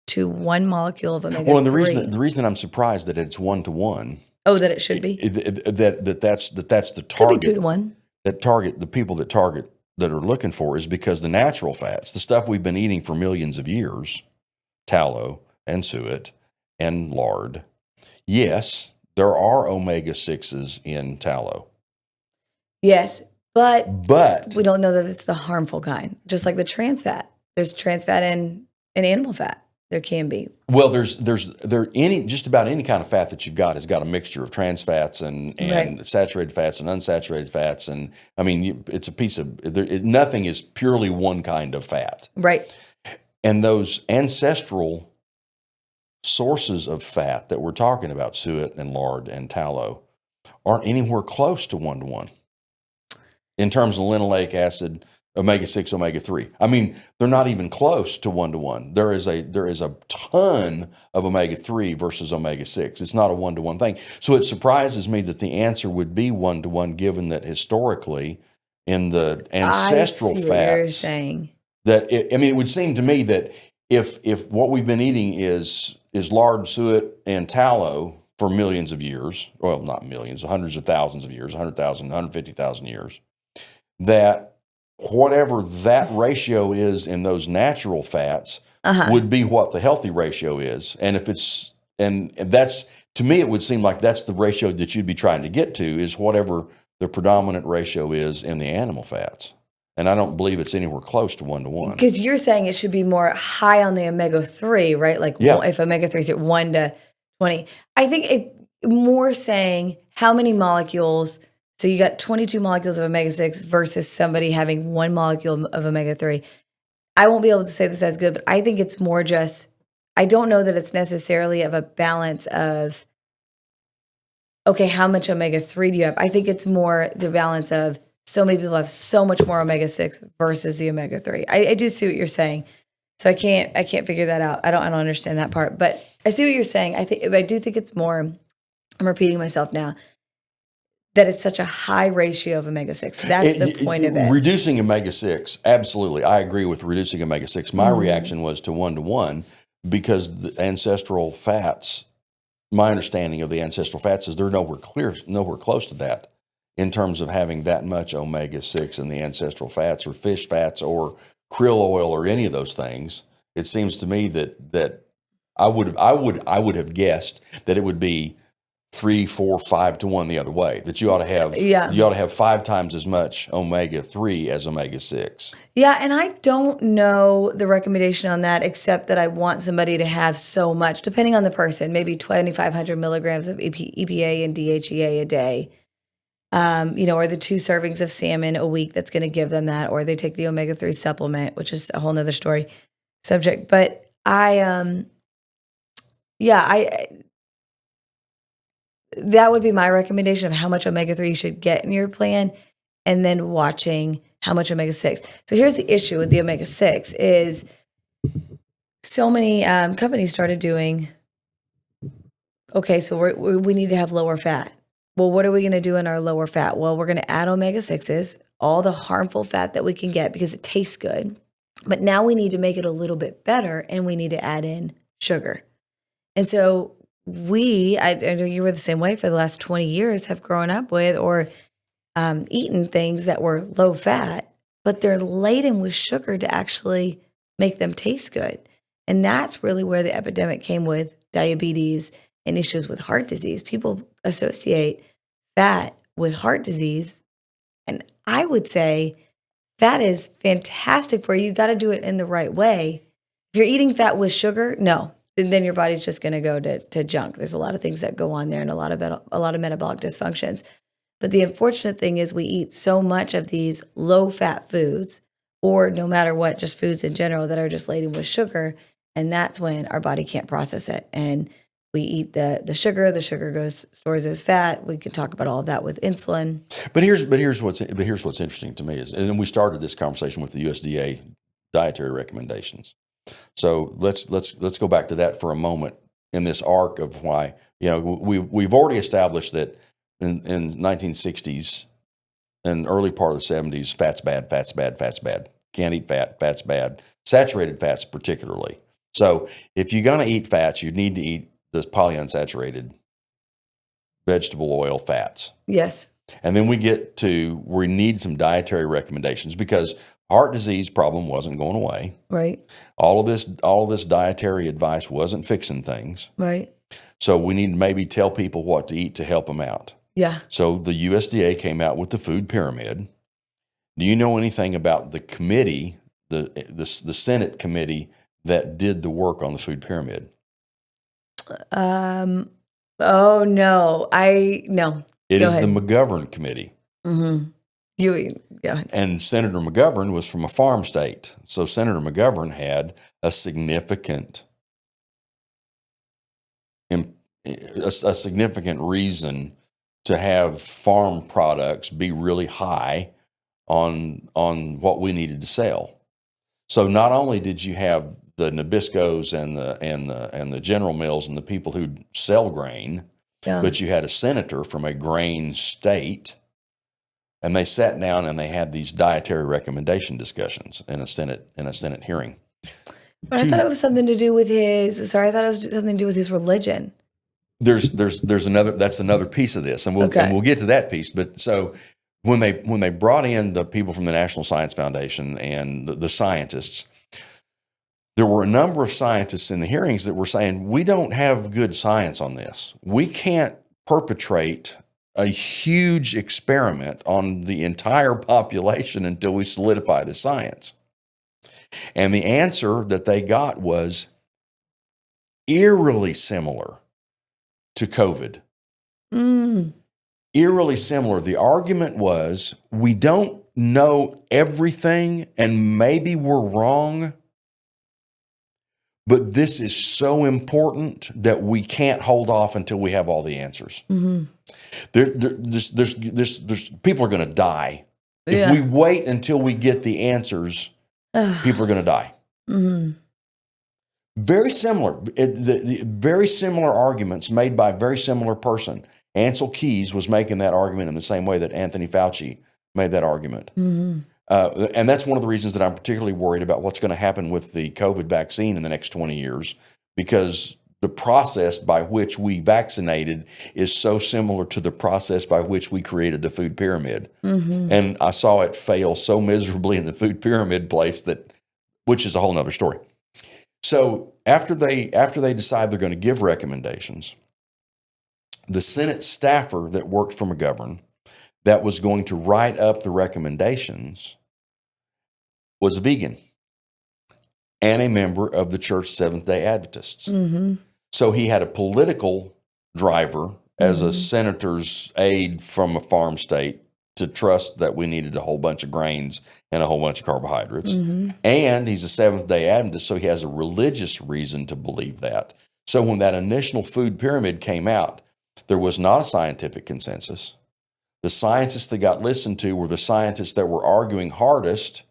to 1 molecule of omega-3. Well, and the reason that I'm surprised that it's 1-to-1. Oh, that it should be? That's the target. Could be 2-to-1. The people that are looking for is because the natural fats, the stuff we've been eating for millions of years, tallow and suet and lard. Yes, there are omega-6s in tallow. Yes, but we don't know that it's the harmful kind. Just like the trans fat. There's trans fat in animal fat. There can be. Well, just about any kind of fat that you've got has got a mixture of trans fats and right. Saturated fats and unsaturated fats, and I mean it's a piece of nothing is purely one kind of fat. Right. And those ancestral sources of fat that we're talking about, suet and lard and tallow, aren't anywhere close to 1-to-1 in terms of linoleic acid, omega-6, omega-3. I mean, they're not even close to 1-to-1. There is a ton of omega-3 versus omega-6. It's not a 1-to-1 thing. So it surprises me that the answer would be 1-to-1, given that historically in the ancestral I see fats, what you're saying. it would seem to me that if what we've been eating is lard, suet, and tallow for millions of years, well, not millions, hundreds of thousands of years, 100,000, 150,000 years, that whatever that ratio is in those natural fats would be what the healthy ratio is. And if it's, and that's, to me, it would seem like that's the ratio that you'd be trying to get to, is whatever the predominant ratio is in the animal fats. And I don't believe it's anywhere close to 1-to-1. Because you're saying it should be more high on the omega-3, right? Like if omega-3 is at 1 to 20. I think it more saying how many molecules. So you got 22 molecules of omega-6 versus somebody having 1 molecule of omega-3. I won't be able to say this as good, but I think it's more just, I don't know that it's necessarily of a balance of, okay, how much omega-3 do you have? I think it's more the balance of, so many people have so much more omega-6 versus the omega-3. I do see what you're saying. So I can't figure that out. I don't understand that part, but I see what you're saying. I do think it's more, I'm repeating myself now, that it's such a high ratio of omega-6. That's the point of it. Reducing omega-6, absolutely. I agree with reducing omega-6. My reaction was to 1-to-1 because the ancestral fats, my understanding of the ancestral fats is they're nowhere close to that in terms of having that much omega-6 in the ancestral fats or fish fats or krill oil or any of those things. It seems to me that I would have guessed that it would be 3, 4, 5-to-1 the other way. That you ought to have 5 times as much omega-3 as omega-6. Yeah, and I don't know the recommendation on that, except that I want somebody to have so much, depending on the person, maybe 2,500 milligrams of EPA and DHEA a day. Or the 2 servings of salmon a week that's going to give them that, or they take the omega-3 supplement, which is a whole nother subject. But that would be my recommendation of how much omega-3 you should get in your plan, and then watching how much omega-6. So here's the issue with the omega-6 is so many companies started doing, okay, so we need to have lower fat. Well, what are we going to do in our lower fat? Well, we're going to add omega-6s, all the harmful fat that we can get because it tastes good. But now we need to make it a little bit better, and we need to add in sugar. And so I know you were the same way for the last 20 years, have grown up with or eaten things that were low fat, but they're laden with sugar to actually make them taste good. And that's really where the epidemic came with diabetes and issues with heart disease. People associate fat with heart disease. And I would say fat is fantastic for you. You got to do it in the right way. If you're eating fat with sugar, no, then your body's just going to go to junk. There's a lot of things that go on there and a lot of metabolic dysfunctions. But the unfortunate thing is we eat so much of these low-fat foods, or no matter what, just foods in general that are just laden with sugar, and that's when our body can't process it. And we eat the sugar stores as fat. We can talk about all of that with insulin. But here's what's interesting to me is, and we started this conversation with the USDA dietary recommendations. So let's go back to that for a moment in this arc of why, we've already established that in 1960s and early part of the 70s, fat's bad, fat's bad, fat's bad. Can't eat fat, fat's bad. Saturated fats particularly. So if you're going to eat fats, you need to eat those polyunsaturated vegetable oil fats. Yes. And then we get to, we need some dietary recommendations because heart disease problem wasn't going away. Right. All of this dietary advice wasn't fixing things. Right. So we need to maybe tell people what to eat to help them out. Yeah. So the USDA came out with the food pyramid. Do you know anything about the committee, the Senate committee that did the work on the food pyramid? Oh no, no. It is the McGovern committee. Mm-hmm. Yeah. And Senator McGovern was from a farm state. So Senator McGovern had a significant reason to have farm products be really high on what we needed to sell. So not only did you have the Nabiscos and the General Mills and the people who sell grain, but you had a senator from a grain state, and they sat down and they had these dietary recommendation discussions in a Senate hearing. But I thought it was something to do with his. Sorry, I thought it was something to do with his religion. There's another. That's another piece of this, and we'll get to that piece. But so when they brought in the people from the National Science Foundation and the scientists, there were a number of scientists in the hearings that were saying, we don't have good science on this. We can't perpetrate a huge experiment on the entire population until we solidify the science. And the answer that they got was eerily similar to COVID. Eerily similar. The argument was, we don't know everything and maybe we're wrong, but this is so important that we can't hold off until we have all the answers. There's people are going to die. If we wait until we get the answers, people are going to die. Very similar. The very similar arguments made by a very similar person. Ancel Keys was making that argument in the same way that Anthony Fauci made that argument. And that's one of the reasons that I'm particularly worried about what's going to happen with the COVID vaccine in the next 20 years, because the process by which we vaccinated is so similar to the process by which we created the food pyramid. And I saw it fail so miserably in the food pyramid place which is a whole nother story. So after they decide they're going to give recommendations, the Senate staffer that worked for McGovern that was going to write up the recommendations was a vegan and a member of the Church Seventh-day Adventists. So he had a political driver as a senator's aide from a farm state to trust that we needed a whole bunch of grains and a whole bunch of carbohydrates. And he's a Seventh-day Adventist, so he has a religious reason to believe that. So when that initial food pyramid came out, there was not a scientific consensus. The scientists that got listened to were the scientists that were arguing hardest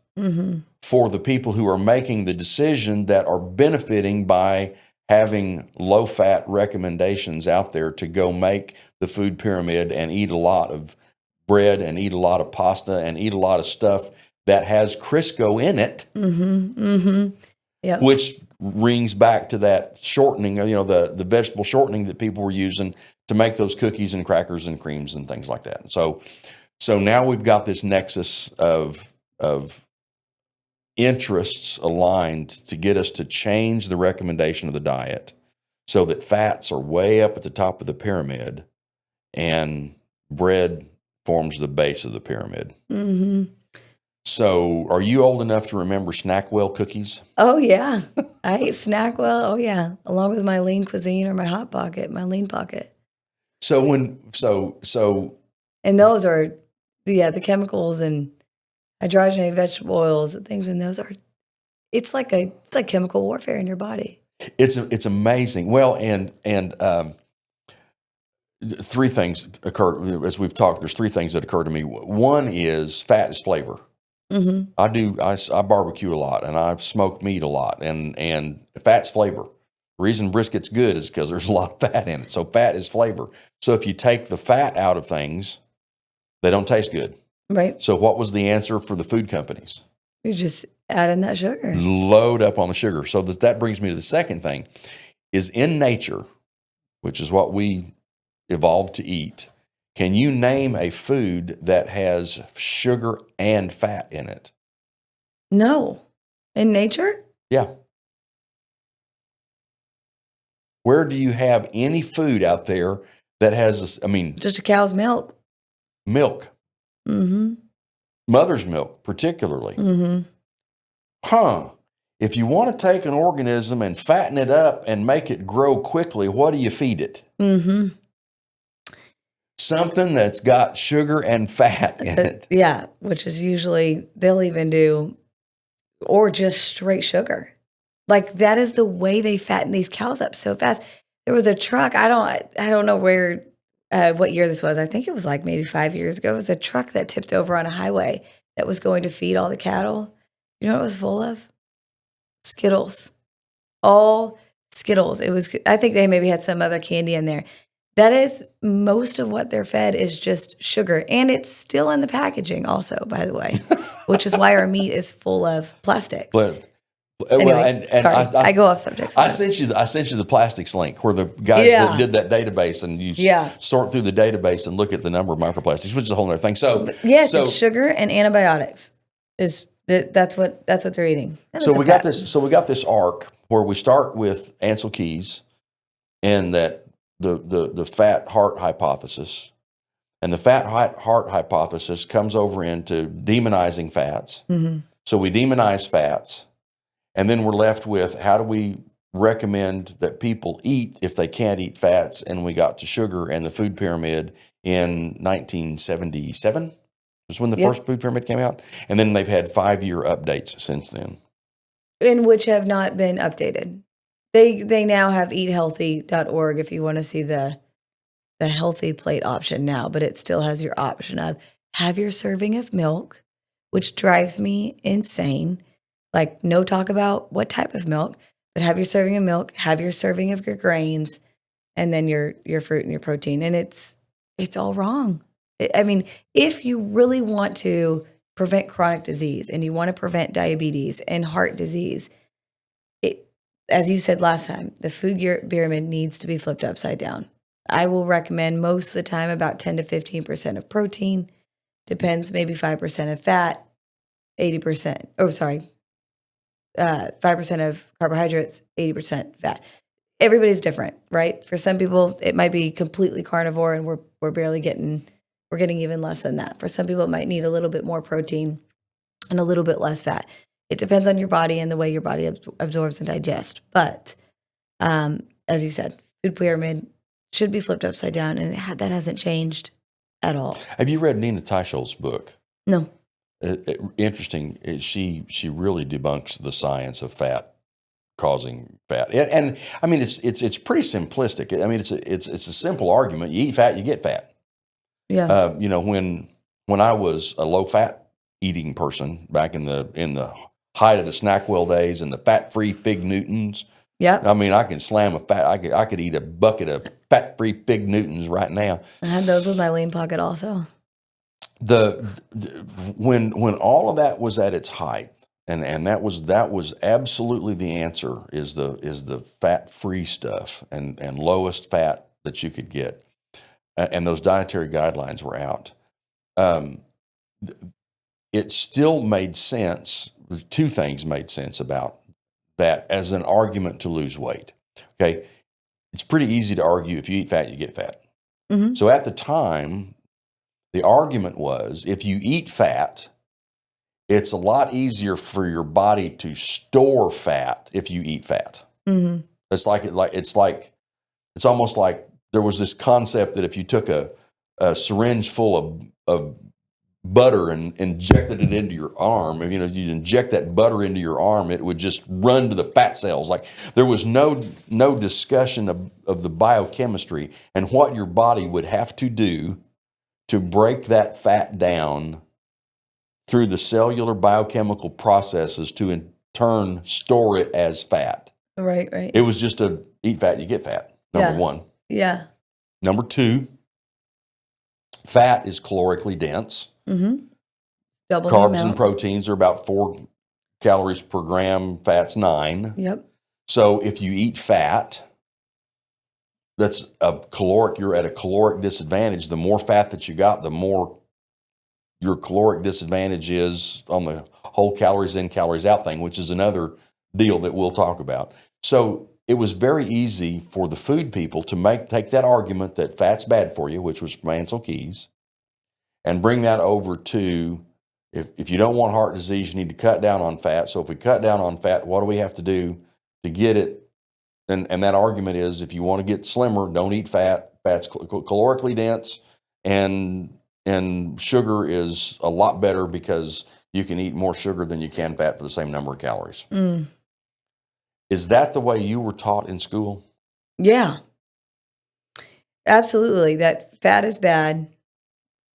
for the people who are making the decision that are benefiting by having low-fat recommendations out there to go make the food pyramid and eat a lot of bread and eat a lot of pasta and eat a lot of stuff that has Crisco in it, which rings back to that shortening, the vegetable shortening that people were using to make those cookies and crackers and creams and things like that. So now we've got this nexus of interests aligned to get us to change the recommendation of the diet so that fats are way up at the top of the pyramid and bread forms the base of the pyramid. So are you old enough to remember Snackwell cookies? Oh, yeah. I ate Snackwell. Oh, yeah. Along with my lean cuisine or my Hot Pocket, my lean pocket. And those are, the chemicals and hydrogenated vegetable oils and things in those it's like chemical warfare in your body. It's amazing. Well, and three things occur as we've talked. There's three things that occur to me. One is fat is flavor. I barbecue a lot and I smoke meat a lot, and fat's flavor. The reason brisket's good is because there's a lot of fat in it. So fat is flavor. So if you take the fat out of things, they don't taste good. Right. So what was the answer for the food companies? You just add in that sugar. Load up on the sugar. So that brings me to the second thing, is in nature, which is what we evolved to eat. Can you name a food that has sugar and fat in it? No. In nature? Yeah. Where do you have any food out there that has, just a cow's milk. Milk. Mother's milk, particularly. If you want to take an organism and fatten it up and make it grow quickly, what do you feed it? something that's got sugar and fat in it. Yeah, which is usually, they'll even do, or just straight sugar. Like that is the way they fatten these cows up so fast. There was a truck, I don't know where, what year this was. I think it was like maybe 5 years ago. It was a truck that tipped over on a highway that was going to feed all the cattle. You know what it was full of? Skittles. All Skittles. It was, I think they maybe had some other candy in there. That is, most of what they're fed is just sugar. And it's still in the packaging also, by the way, which is why our meat is full of plastics. Anyway, well, and sorry, I go off subject. I sent you the plastics link where the guys that did that database, and you sort through the database and look at the number of microplastics, which is a whole other thing. So yes, it's sugar and antibiotics. That's what they're eating. So we got this arc where we start with Ancel Keys and that the fat heart hypothesis, and the fat heart hypothesis comes over into demonizing fats. Mm-hmm. So we demonize fats. And then we're left with, how do we recommend that people eat if they can't eat fats? And we got to sugar and the food pyramid in 1977. Was when the first food pyramid came out. And then they've had 5-year updates since then. In which have not been updated. They now have eathealthy.org if you want to see the healthy plate option now. But it still has your option of have your serving of milk, which drives me insane. Like, no talk about what type of milk, but have your serving of milk, have your serving of your grains, and then your fruit and your protein. And it's all wrong. I mean, if you really want to prevent chronic disease and you want to prevent diabetes and heart disease, as you said last time, the food pyramid needs to be flipped upside down. I will recommend most of the time about 10 to 15% of protein, depends, maybe 5% of fat, 5% of carbohydrates, 80% fat. Everybody's different, right? For some people, it might be completely carnivore, and we're getting even less than that. For some people, it might need a little bit more protein and a little bit less fat. It depends on your body and the way your body absorbs and digests. But as you said, food pyramid should be flipped upside down, and that hasn't changed at all. Have you read Nina Teicholz's book? No. Interesting. She really debunks the science of fat causing fat, and I mean it's pretty simplistic. I mean it's a simple argument. You eat fat, you get fat. Yeah. When I was a low fat eating person back in the height of the SnackWell days and the fat free Fig Newtons. Yeah. I mean, I can slam I could eat a bucket of fat free Fig Newtons right now. I had those with my Lean Pocket also. When all of that was at its height, and that was absolutely the answer, is the fat free stuff and lowest fat that you could get, and those dietary guidelines were out. It still made sense. Two things made sense about that as an argument to lose weight. Okay, it's pretty easy to argue if you eat fat, you get fat. Mm-hmm. So at the time, the argument was, if you eat fat, it's a lot easier for your body to store fat if you eat fat. Mm-hmm. It's almost like there was this concept that if you took a syringe full of butter and injected it into your arm, you inject that butter into your arm, it would just run to the fat cells. Like, there was no discussion of the biochemistry and what your body would have to do to break that fat down through the cellular biochemical processes to in turn store it as fat. Right. It was just a eat fat, you get fat, number one. Yeah. Number two, fat is calorically dense. Mm-hmm. Double Carbs and proteins are about 4 calories per gram, fat's 9. Yep. So if you eat fat, you're at a caloric disadvantage. The more fat that you got, the more your caloric disadvantage is on the whole calories in, calories out thing, which is another deal that we'll talk about. So it was very easy for the food people to take that argument that fat's bad for you, which was from Ancel Keys, and bring that over to, if you don't want heart disease, you need to cut down on fat. So if we cut down on fat, what do we have to do to get it? And that argument is, if you want to get slimmer, don't eat fat. Fat's calorically dense, and sugar is a lot better because you can eat more sugar than you can fat for the same number of calories. Is that the way you were taught in school? Yeah, absolutely. That fat is bad.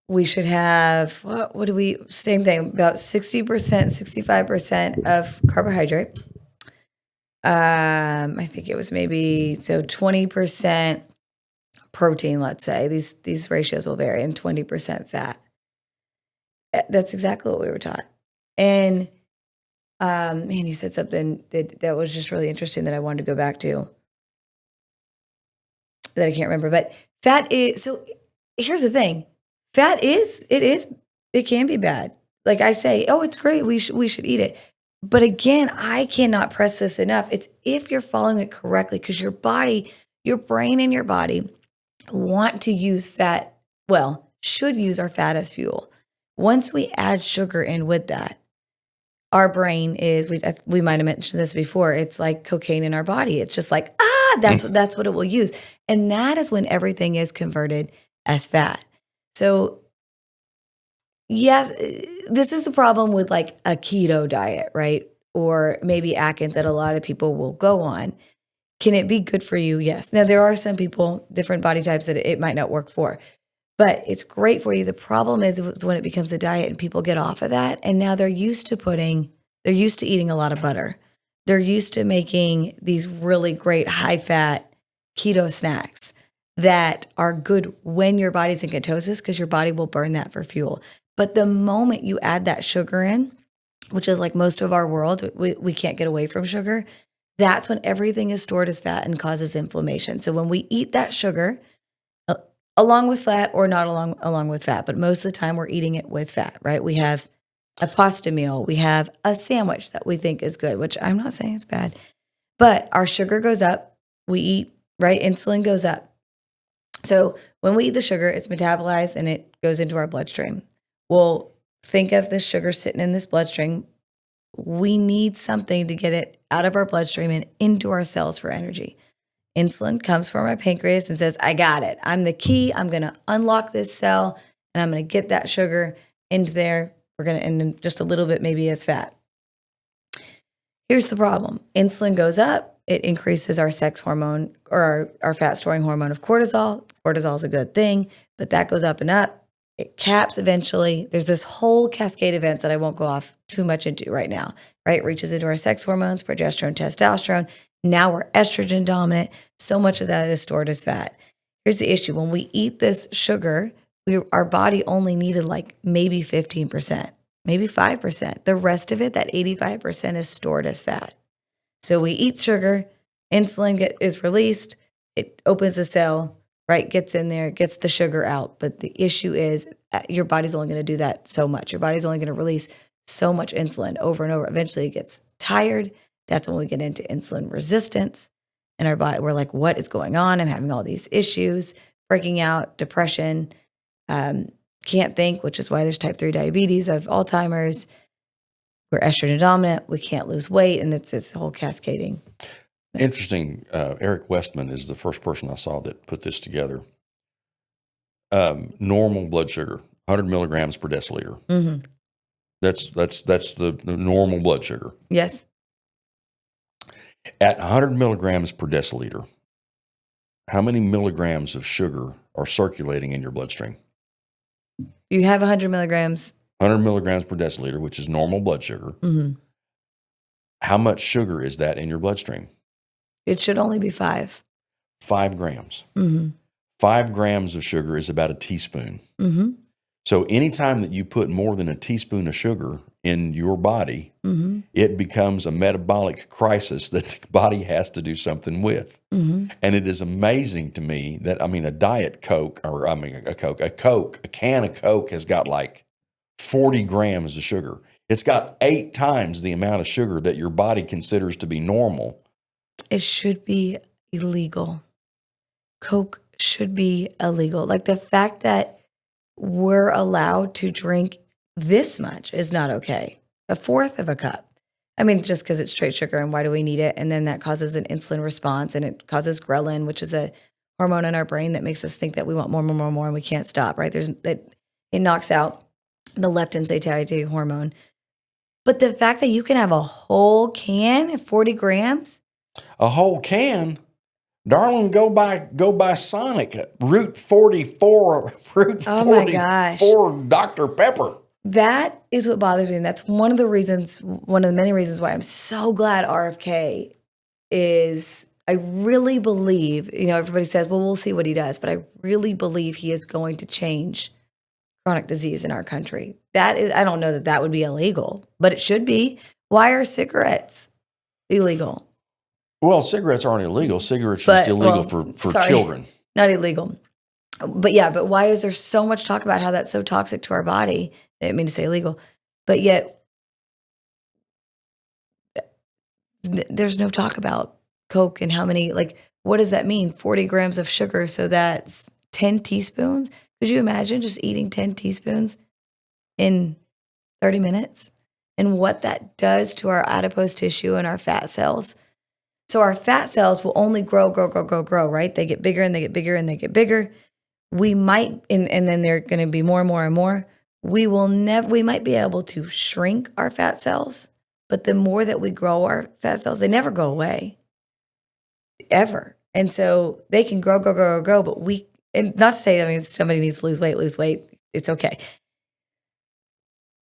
We should have, what do we, same thing, about 60%, 65% of carbohydrate. I think it was maybe, so 20% protein, let's say. These ratios will vary, and 20% fat. That's exactly what we were taught. And man, he said something that was just really interesting that I wanted to go back to that I can't remember. But fat is, so here's the thing. It can be bad. Like I say, oh, it's great. We should eat it. But again, I cannot press this enough. It's if you're following it correctly, because your body, your brain and your body want to use fat, should use our fat as fuel. Once we add sugar in with that, our brain is, we might have mentioned this before, it's like cocaine in our body. It's just like, that's what it will use. And that is when everything is converted as fat. So yes, this is the problem with like a keto diet, right? Or maybe Atkins that a lot of people will go on. Can it be good for you? Yes. Now, there are some people, different body types that it might not work for, but it's great for you. The problem is when it becomes a diet and people get off of that, and now they're used to eating a lot of butter. They're used to making these really great high-fat keto snacks that are good when your body's in ketosis, because your body will burn that for fuel. But the moment you add that sugar in, which is like most of our world, we can't get away from sugar, that's when everything is stored as fat and causes inflammation. So when we eat that sugar, along with fat or not along with fat, but most of the time we're eating it with fat, right? We have a pasta meal, we have a sandwich that we think is good, which I'm not saying it's bad, but our sugar goes up, we eat, right? Insulin goes up. So when we eat the sugar, it's metabolized and it goes into our bloodstream. Well, think of this sugar sitting in this bloodstream. We need something to get it out of our bloodstream and into our cells for energy. Insulin comes from our pancreas and says, I got it. I'm the key. I'm going to unlock this cell and I'm going to get that sugar into there. We're going to end in just a little bit, maybe as fat. Here's the problem. Insulin goes up. It increases our sex hormone, or our fat storing hormone of cortisol. Cortisol is a good thing, but that goes up and up. It caps eventually. There's this whole cascade of events that I won't go off too much into right now, right? It reaches into our sex hormones, progesterone, testosterone. Now we're estrogen dominant. So much of that is stored as fat. Here's the issue. When we eat this sugar, our body only needed like maybe 15%, maybe 5%. The rest of it, that 85%, is stored as fat. So we eat sugar, insulin is released, it opens the cell, right, gets in there, gets the sugar out. But the issue is your body's only going to do that so much. Your body's only going to release so much insulin over and over. Eventually it gets tired. That's when we get into insulin resistance. And our body, we're like, what is going on? I'm having all these issues, breaking out, depression, can't think, which is why there's type 3 diabetes, of Alzheimer's. We're estrogen dominant. We can't lose weight. And it's this whole cascading. Interesting. Eric Westman is the first person I saw that put this together. Normal blood sugar, 100 milligrams per deciliter. Mm-hmm. That's the normal blood sugar. Yes. At 100 milligrams per deciliter, how many milligrams of sugar are circulating in your bloodstream? You have 100 milligrams. 100 milligrams per deciliter, which is normal blood sugar. Mm-hmm. How much sugar is that in your bloodstream? It should only be 5. 5 grams. Mm-hmm. 5 grams of sugar is about a teaspoon. Mm-hmm. So anytime that you put more than a teaspoon of sugar in your body, mm-hmm. it becomes a metabolic crisis that the body has to do something with. Mm-hmm. And it is amazing to me that, a Diet Coke, a can of Coke has got like 40 grams of sugar. It's got 8 times the amount of sugar that your body considers to be normal. It should be illegal. Coke should be illegal. Like, the fact that we're allowed to drink this much is not okay. 1/4 of a cup. Just because it's straight sugar, and why do we need it? And then that causes an insulin response, and it causes ghrelin, which is a hormone in our brain that makes us think that we want more, more, more, more, and we can't stop, right? It knocks out the leptin satiety hormone. But the fact that you can have a whole can at 40 grams. A whole can? Darling, go buy Sonic Route 44, Route Oh my gosh. 44 Dr. Pepper. That is what bothers me. And that's one of the many reasons why I'm so glad RFK is, I really believe, everybody says, well, we'll see what he does, but I really believe he is going to change chronic disease in our country. I don't know that would be illegal, but it should be. Why are cigarettes illegal? Well, cigarettes aren't illegal. Cigarettes are just illegal for children. Not illegal. But why is there so much talk about how that's so toxic to our body? I didn't mean to say illegal, but yet there's no talk about Coke and how many, what does that mean? 40 grams of sugar. So that's 10 teaspoons. Could you imagine just eating 10 teaspoons in 30 minutes and what that does to our adipose tissue and our fat cells? So our fat cells will only grow, right? They get bigger and they get bigger and they get bigger. We might, and then they're going to be more and more and more. We might be able to shrink our fat cells, but the more that we grow our fat cells, they never go away, ever. And so they can grow, but and not to say, if somebody needs to lose weight, it's okay.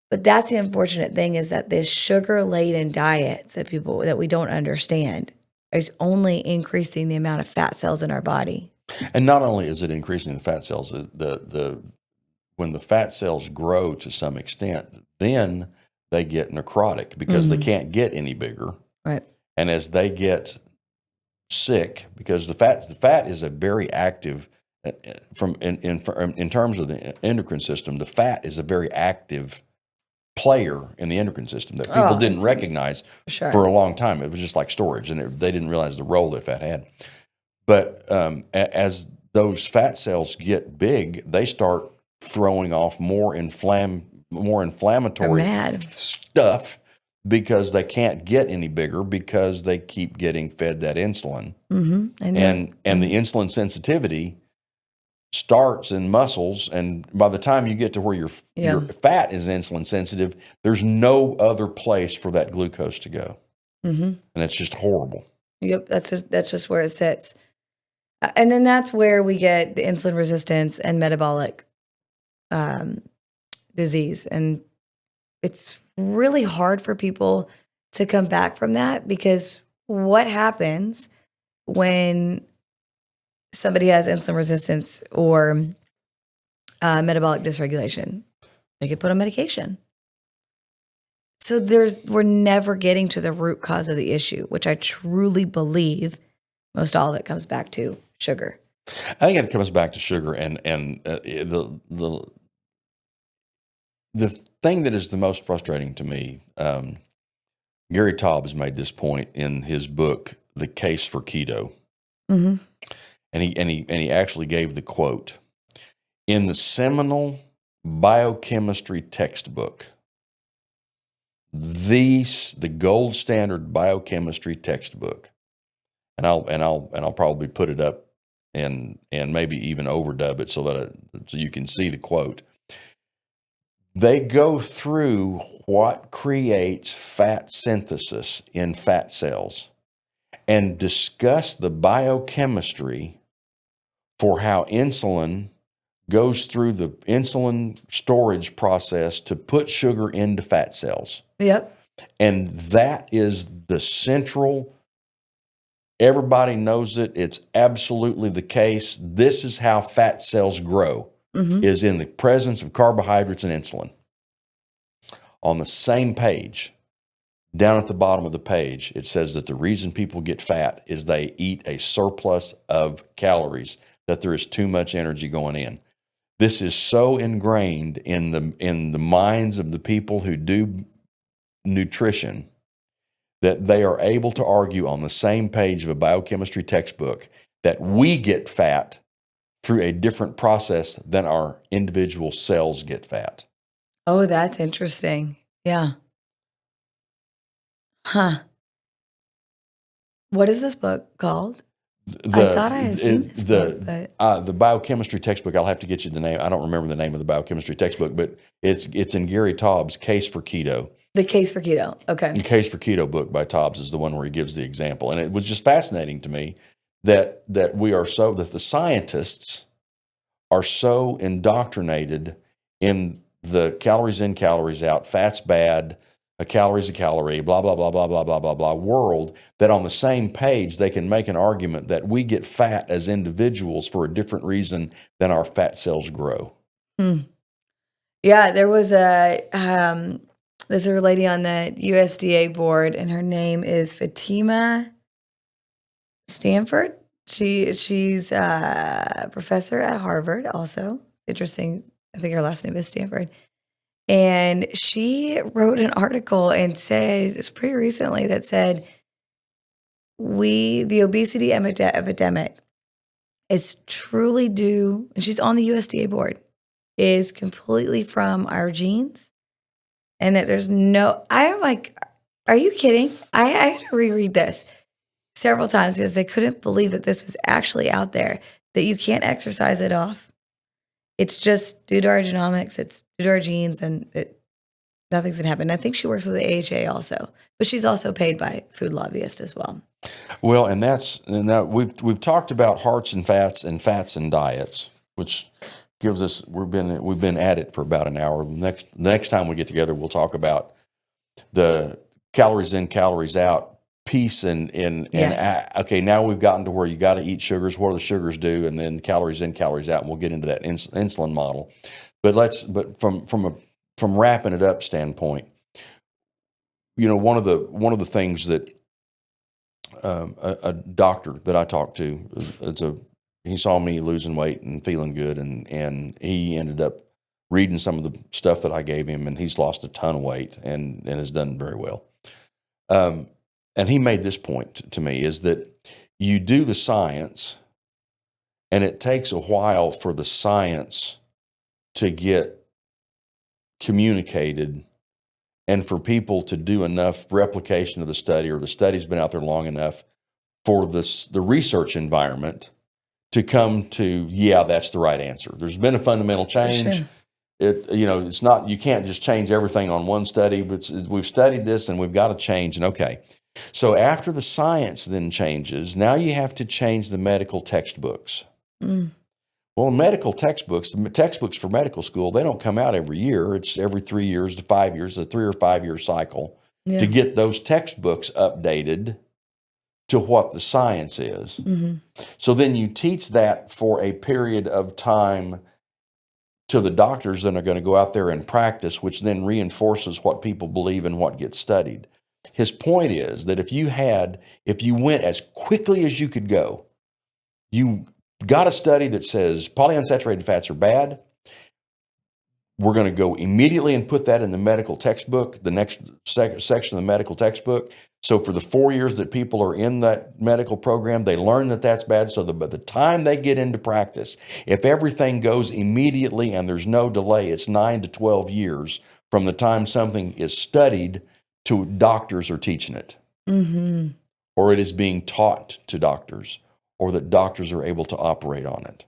But that's the unfortunate thing, is that this sugar-laden diets that we don't understand is only increasing the amount of fat cells in our body. And not only is it increasing the fat cells, when the fat cells grow to some extent, then they get necrotic because they can't get any bigger. Right. And as they get sick, because the fat is a very active, in terms of the endocrine system, the fat is a very active player in the endocrine system that people didn't recognize for a long time. It was just like storage, and they didn't realize the role that fat had. But as those fat cells get big, they start throwing off more inflammatory stuff because they can't get any bigger because they keep getting fed that insulin. And the insulin sensitivity starts in muscles, and by the time you get to where your fat is insulin sensitive, there's no other place for that glucose to go. And it's just horrible. Yep, that's just where it sits. And then that's where we get the insulin resistance and metabolic disease. And it's really hard for people to come back from that, because what happens when somebody has insulin resistance or metabolic dysregulation? They get put on medication. So we're never getting to the root cause of the issue, which I truly believe most all of it comes back to sugar. I think it comes back to sugar, and the thing that is the most frustrating to me, Gary Taub has made this point in his book, The Case for Keto. And he actually gave the quote: in the seminal biochemistry textbook, the gold standard biochemistry textbook, and I'll probably put it up and maybe even overdub it so you can see the quote. They go through what creates fat synthesis in fat cells and discuss the biochemistry for how insulin goes through the insulin storage process to put sugar into fat cells. Yep. And that is the central, everybody knows it, it's absolutely the case. This is how fat cells grow, is in the presence of carbohydrates and insulin. On the same page, down at the bottom of the page, it says that the reason people get fat is they eat a surplus of calories, that there is too much energy going in. This is so ingrained in the minds of the people who do nutrition that they are able to argue on the same page of a biochemistry textbook that we get fat through a different process than our individual cells get fat. Oh, that's interesting. Yeah. Huh. What is this book called? I thought I had seen this book, but the biochemistry textbook. I'll have to get you the name. I don't remember the name of the biochemistry textbook, but it's in Gary Taub's Case for Keto. The Case for Keto. Okay. The Case for Keto book by Taubes is the one where he gives the example, and it was just fascinating to me that the scientists are so indoctrinated in the calories in, calories out, fat's bad, a calories a calorie, blah, blah, blah, blah, blah, blah, blah, blah world, that on the same page they can make an argument that we get fat as individuals for a different reason than our fat cells grow. Yeah, there was there's a lady on the USDA board, and her name is Fatima Stanford. She's a professor at Harvard also. Interesting. I think her last name is Stanford. And she wrote an article and said, it's pretty recently, that said, the obesity epidemic is truly due, and she's on the USDA board, is completely from our genes. And that I'm like, are you kidding? I had to reread this several times because I couldn't believe that this was actually out there, that you can't exercise it off. It's just due to our genomics, it's due to our genes, and nothing's going to happen. I think she works with the AHA also, but she's also paid by food lobbyists as well. Well, and we've talked about hearts and fats and diets, which gives us we've been at it for about an hour. The next time we get together, we'll talk about the calories in, calories out piece Yes. Okay, now we've gotten to where you got to eat sugars. What do the sugars do? And then calories in, calories out. And we'll get into that insulin model. But from wrapping it up standpoint, one of the things that a doctor that I talked to, he saw me losing weight and feeling good, and he ended up reading some of the stuff that I gave him, and he's lost a ton of weight and has done very well. And he made this point to me, is that you do the science, and it takes a while for the science to get communicated and for people to do enough replication of the study, or the study's been out there long enough for the research environment to come to, yeah, that's the right answer. There's been a fundamental change. Sure. It's not, you can't just change everything on one study, but we've studied this and we've got to change. And okay, so after the science then changes, now you have to change the medical textbooks. Well, medical textbooks, the textbooks for medical school, they don't come out every year. It's every 3 years to 5 years, a 3 or 5 year cycle to get those textbooks updated to what the science is. So then you teach that for a period of time to the doctors that are going to go out there and practice, which then reinforces what people believe and what gets studied. His point is that if you went as quickly as you could go, you got a study that says polyunsaturated fats are bad. We're going to go immediately and put that in the medical textbook, the next section of the medical textbook. So for the 4 years that people are in that medical program, they learn that that's bad. So that by the time they get into practice, if everything goes immediately and there's no delay, it's 9 to 12 years from the time something is studied to doctors are teaching it. Or it is being taught to doctors, or that doctors are able to operate on it.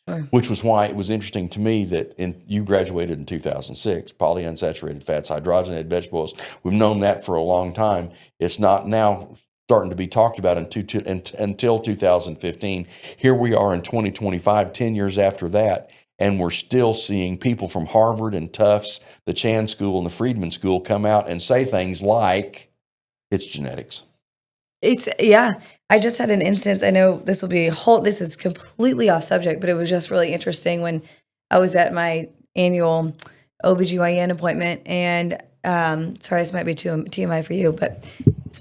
Sure. Which was why it was interesting to me that you graduated in 2006, polyunsaturated fats, hydrogenated vegetables. We've known that for a long time. It's not now starting to be talked about until 2015. Here we are in 2025, 10 years after that, and we're still seeing people from Harvard and Tufts, the Chan School and the Friedman School come out and say things like, it's genetics. I just had an instance. I know this is completely off subject, but it was just really interesting when I was at my annual OBGYN appointment, and sorry, this might be too TMI for you, but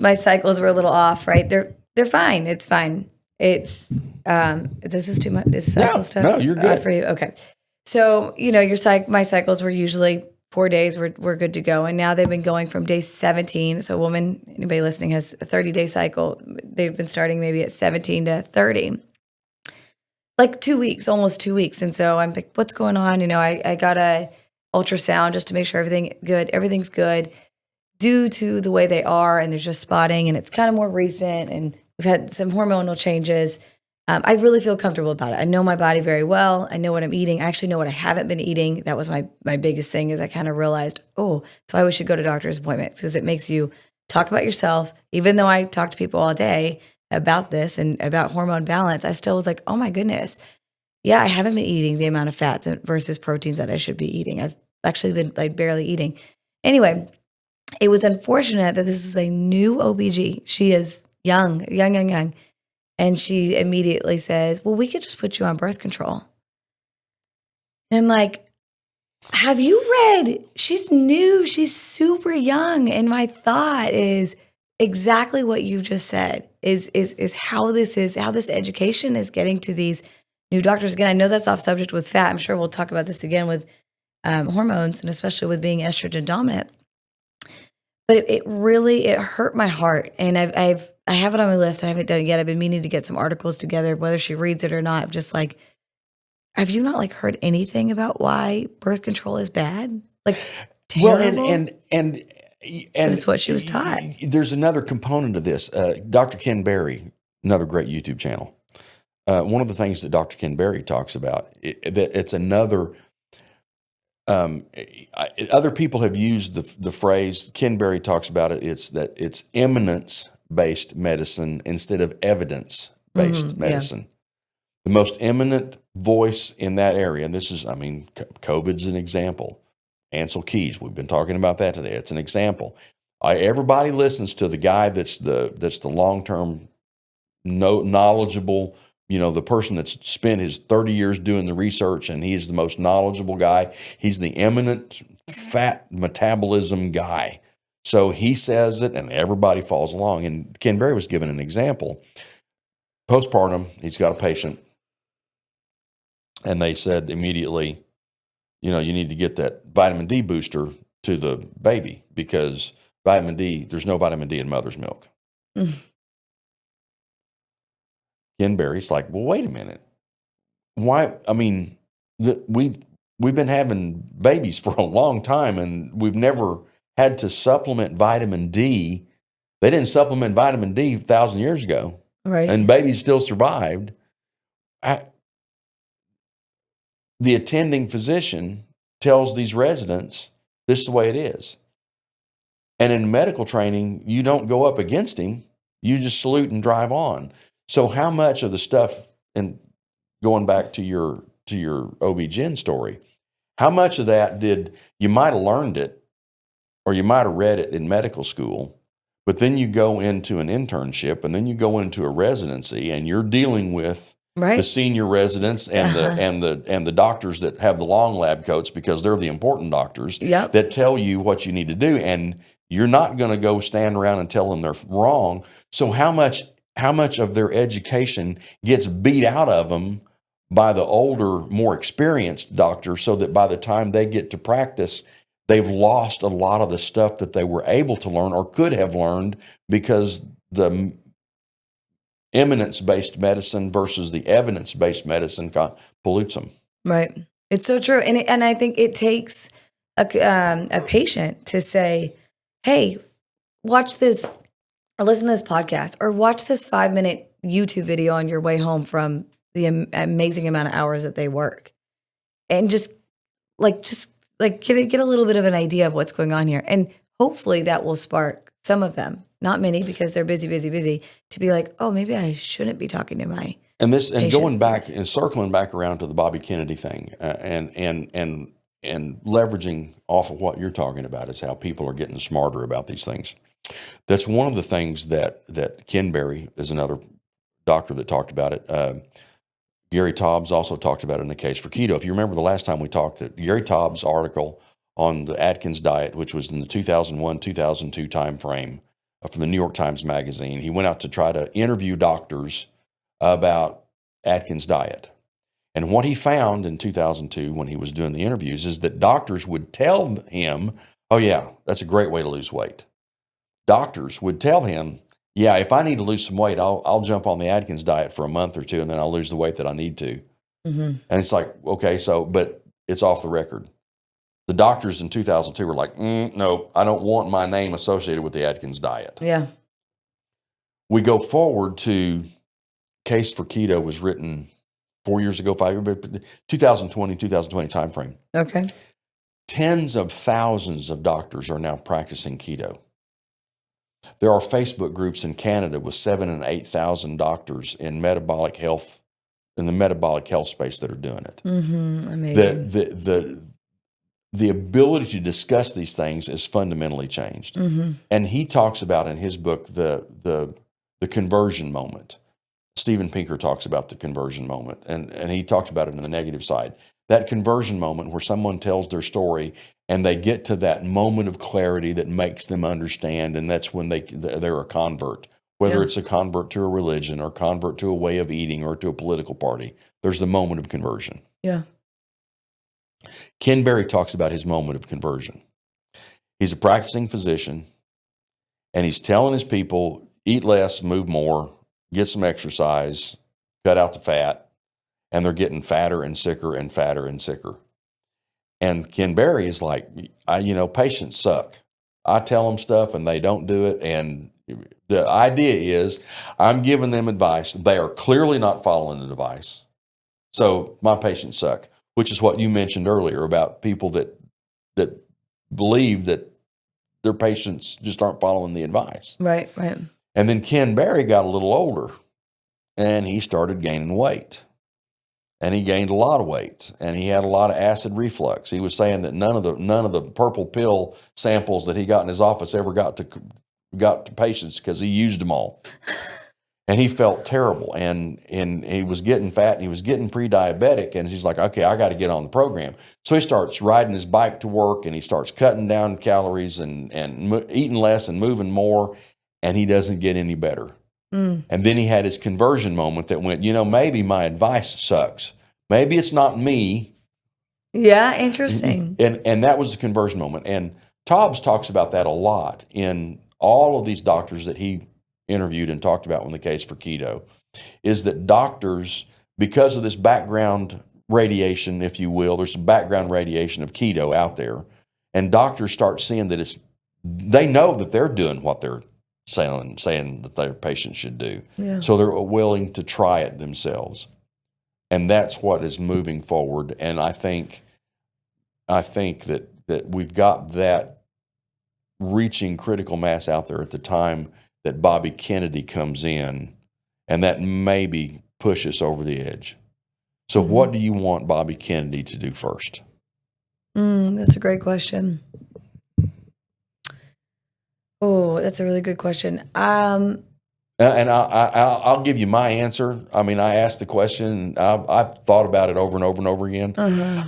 my cycles were a little off, right? They're fine. It's fine. This is too much. Is cycle stuff no, you're good for you? Okay. So, my cycles were usually 4 days, we're good to go. And now they've been going from day 17. So a woman, anybody listening, has a 30-day cycle. They've been starting maybe at 17 to 30. Like 2 weeks, almost 2 weeks. And so I'm like, what's going on? I got a ultrasound just to make sure everything's good due to the way they are. And there's just spotting, and it's kind of more recent. And we've had some hormonal changes. I really feel comfortable about it. I know my body very well. I know what I'm eating. I actually know what I haven't been eating. That was my biggest thing is I kind of realized, oh, that's why we should go to doctor's appointments because it makes you talk about yourself. Even though I talk to people all day about this and about hormone balance, I still was like, oh my goodness. Yeah, I haven't been eating the amount of fats versus proteins that I should be eating. I've actually been like barely eating. Anyway, it was unfortunate that this is a new OBG. She is young. And she immediately says, well, we could just put you on birth control. And I'm like, have you read? She's new. She's super young. And my thought is exactly what you just said is how this education is getting to these new doctors. Again, I know that's off subject with fat. I'm sure we'll talk about this again with hormones and especially with being estrogen dominant. But it really hurt my heart. And I have it on my list. I haven't done it yet. I've been meaning to get some articles together, whether she reads it or not. Just like, have you not like heard anything about why birth control is bad? Like terrible. Well, and but it's what she was taught. There's another component of this. Dr. Ken Berry, another great YouTube channel. One of the things that Dr. Ken Berry talks about, it's another. Other people have used the phrase. Ken Berry talks about it. It's eminence-based medicine instead of evidence-based medicine. Yeah. The most eminent voice in that area, and this is, COVID's an example. Ancel Keys, we've been talking about that today. It's an example. Everybody listens to the guy that's the long-term, knowledgeable. The person that's spent his 30 years doing the research, and he's the most knowledgeable guy. He's the eminent fat metabolism guy. So he says it, and everybody falls along. And Ken Berry was given an example. Postpartum, he's got a patient, and they said immediately, you need to get that vitamin D booster to the baby because vitamin D, there's no vitamin D in mother's milk. Ken Berry's like, well, wait a minute. Why? We've been having babies for a long time, and we've never had to supplement vitamin D. They didn't supplement vitamin D 1,000 years ago, right? And babies still survived. The attending physician tells these residents, this is the way it is. And in medical training, you don't go up against him. You just salute and drive on. So how much of the stuff, and going back to your OB-GYN story, how much of that you might have learned it or you might have read it in medical school, but then you go into an internship and then you go into a residency and you're dealing with the senior residents and the doctors that have the long lab coats because they're the important doctors that tell you what you need to do, and you're not going to go stand around and tell them they're wrong. So how much of their education gets beat out of them by the older, more experienced doctor so that by the time they get to practice, they've lost a lot of the stuff that they were able to learn or could have learned because the eminence-based medicine versus the evidence-based medicine pollutes them. Right. It's so true. And I think it takes a patient to say, hey, watch this or listen to this podcast or watch this 5-minute YouTube video on your way home from the amazing amount of hours that they work. And just get a little bit of an idea of what's going on here. And hopefully that will spark some of them, not many because they're busy, to be like, oh, maybe I shouldn't be talking to my and going back and circling back around to the Bobby Kennedy thing and leveraging off of what you're talking about is how people are getting smarter about these things. That's one of the things that Ken Berry is another doctor that talked about it. Gary Taubes also talked about it in the Case for Keto. If you remember the last time we talked, Gary Taubes' article on the Atkins diet, which was in the 2001-2002 timeframe from the New York Times Magazine, he went out to try to interview doctors about Atkins diet. And what he found in 2002 when he was doing the interviews is that doctors would tell him, oh yeah, that's a great way to lose weight. Doctors would tell him, yeah, if I need to lose some weight, I'll jump on the Atkins diet for a month or two and then I'll lose the weight that I need to. Mm-hmm. And it's like, okay, but it's off the record. The doctors in 2002 were like, no, I don't want my name associated with the Atkins diet. Yeah. We go forward to Case for Keto was written 4 years ago, 5 years, but 2020 timeframe. Okay. Tens of thousands of doctors are now practicing keto. There are Facebook groups in Canada with 7,000 and 8,000 doctors in the metabolic health space that are doing it. Amazing. The ability to discuss these things is fundamentally changed. And he talks about in his book the conversion moment. Steven Pinker talks about the conversion moment, and he talks about it in the negative side. That conversion moment where someone tells their story and they get to that moment of clarity that makes them understand, and that's when they're a convert. Whether it's a convert to a religion or convert to a way of eating or to a political party, there's the moment of conversion. Yeah. Ken Berry talks about his moment of conversion. He's a practicing physician, and he's telling his people, eat less, move more, get some exercise, cut out the fat, and they're getting fatter and sicker and fatter and sicker. And Ken Berry is like, patients suck. I tell them stuff and they don't do it. And the idea is I'm giving them advice. They are clearly not following the advice. So my patients suck, which is what you mentioned earlier about people that believe that their patients just aren't following the advice. Right. And then Ken Berry got a little older and he started gaining weight. And he gained a lot of weight, and he had a lot of acid reflux. He was saying that none of the purple pill samples that he got in his office ever got to patients because he used them all. And he felt terrible, and he was getting fat, and he was getting pre-diabetic, and he's like, okay, I got to get on the program. So he starts riding his bike to work, and he starts cutting down calories and eating less and moving more, and he doesn't get any better. And then he had his conversion moment that went, maybe my advice sucks. Maybe it's not me. Yeah, interesting. And that was the conversion moment. And Taubes talks about that a lot in all of these doctors that he interviewed and talked about in the Case for Keto, is that doctors, because of this background radiation, if you will, there's some background radiation of keto out there, and doctors start seeing that they know that they're doing what they're saying that their patients should do. Yeah. So they're willing to try it themselves. And that's what is moving forward. And I think that we've got that reaching critical mass out there at the time that Bobby Kennedy comes in, and that maybe push us over the edge. So what do you want Bobby Kennedy to do first? That's a great question. Oh, that's a really good question. And I'll give you my answer. I mean, I asked the question. I've thought about it over and over and over again.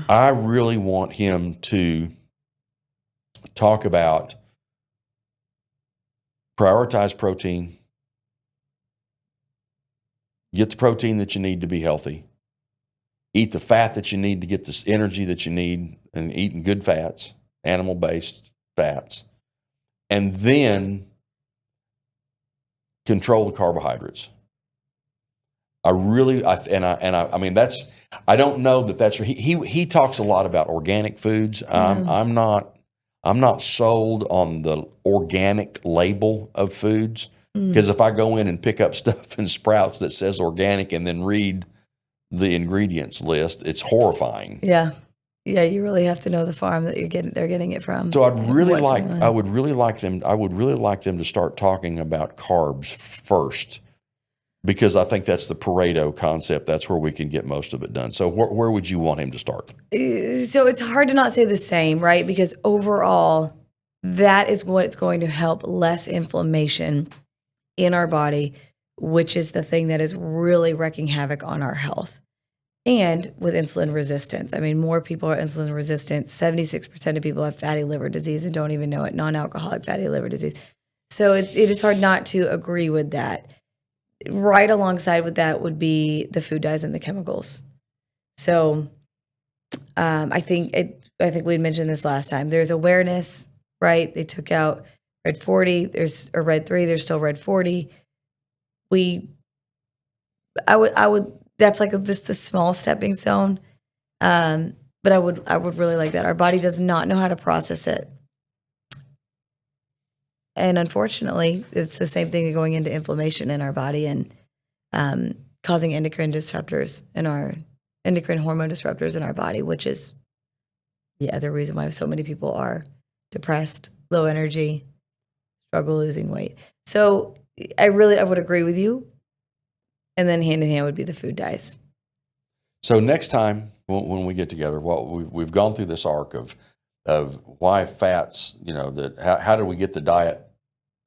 I really want him to talk about prioritize protein, get the protein that you need to be healthy, eat the fat that you need to get this energy that you need, and eating good fats, animal-based fats, and then control the carbohydrates. I mean, I don't know that that's, he talks a lot about organic foods. I'm not sold on the organic label of foods, because if I go in and pick up stuff in Sprouts that says organic and then read the ingredients list, it's horrifying. Yeah. Yeah, you really have to know the farm that they're getting it from. So I would really like them to start talking about carbs first, because I think that's the Pareto concept. That's where we can get most of it done. So where would you want him to start? So it's hard to not say the same, right? Because overall, that is what's going to help less inflammation in our body, which is the thing that is really wreaking havoc on our health. And with insulin resistance. I mean, more people are insulin resistant. 76% of people have fatty liver disease and don't even know it, non-alcoholic fatty liver disease. So it is hard not to agree with that. Right alongside with that would be the food dyes and the chemicals. So I think we mentioned this last time. There's awareness, right? They took out red 40, red 3, there's still red 40. I would that's like just a small stepping stone. But I would really like that. Our body does not know how to process it. And unfortunately, it's the same thing going into inflammation in our body. And causing endocrine hormone disruptors in our body, which is the other reason why so many people are depressed, low energy, struggle losing weight. So I would agree with you. And then hand in hand would be the food dyes. So next time when we get together, we've gone through this arc of why fats, how did we get the diet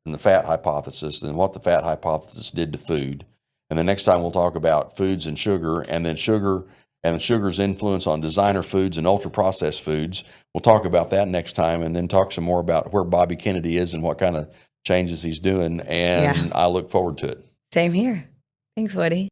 and the fat hypothesis, and what the fat hypothesis did to food. And the next time we'll talk about foods and sugar, and then sugar and sugar's influence on designer foods and ultra-processed foods. We'll talk about that next time, and then talk some more about where Bobby Kennedy is and what kind of changes he's doing. And I look forward to it. Same here. Thanks, Woody.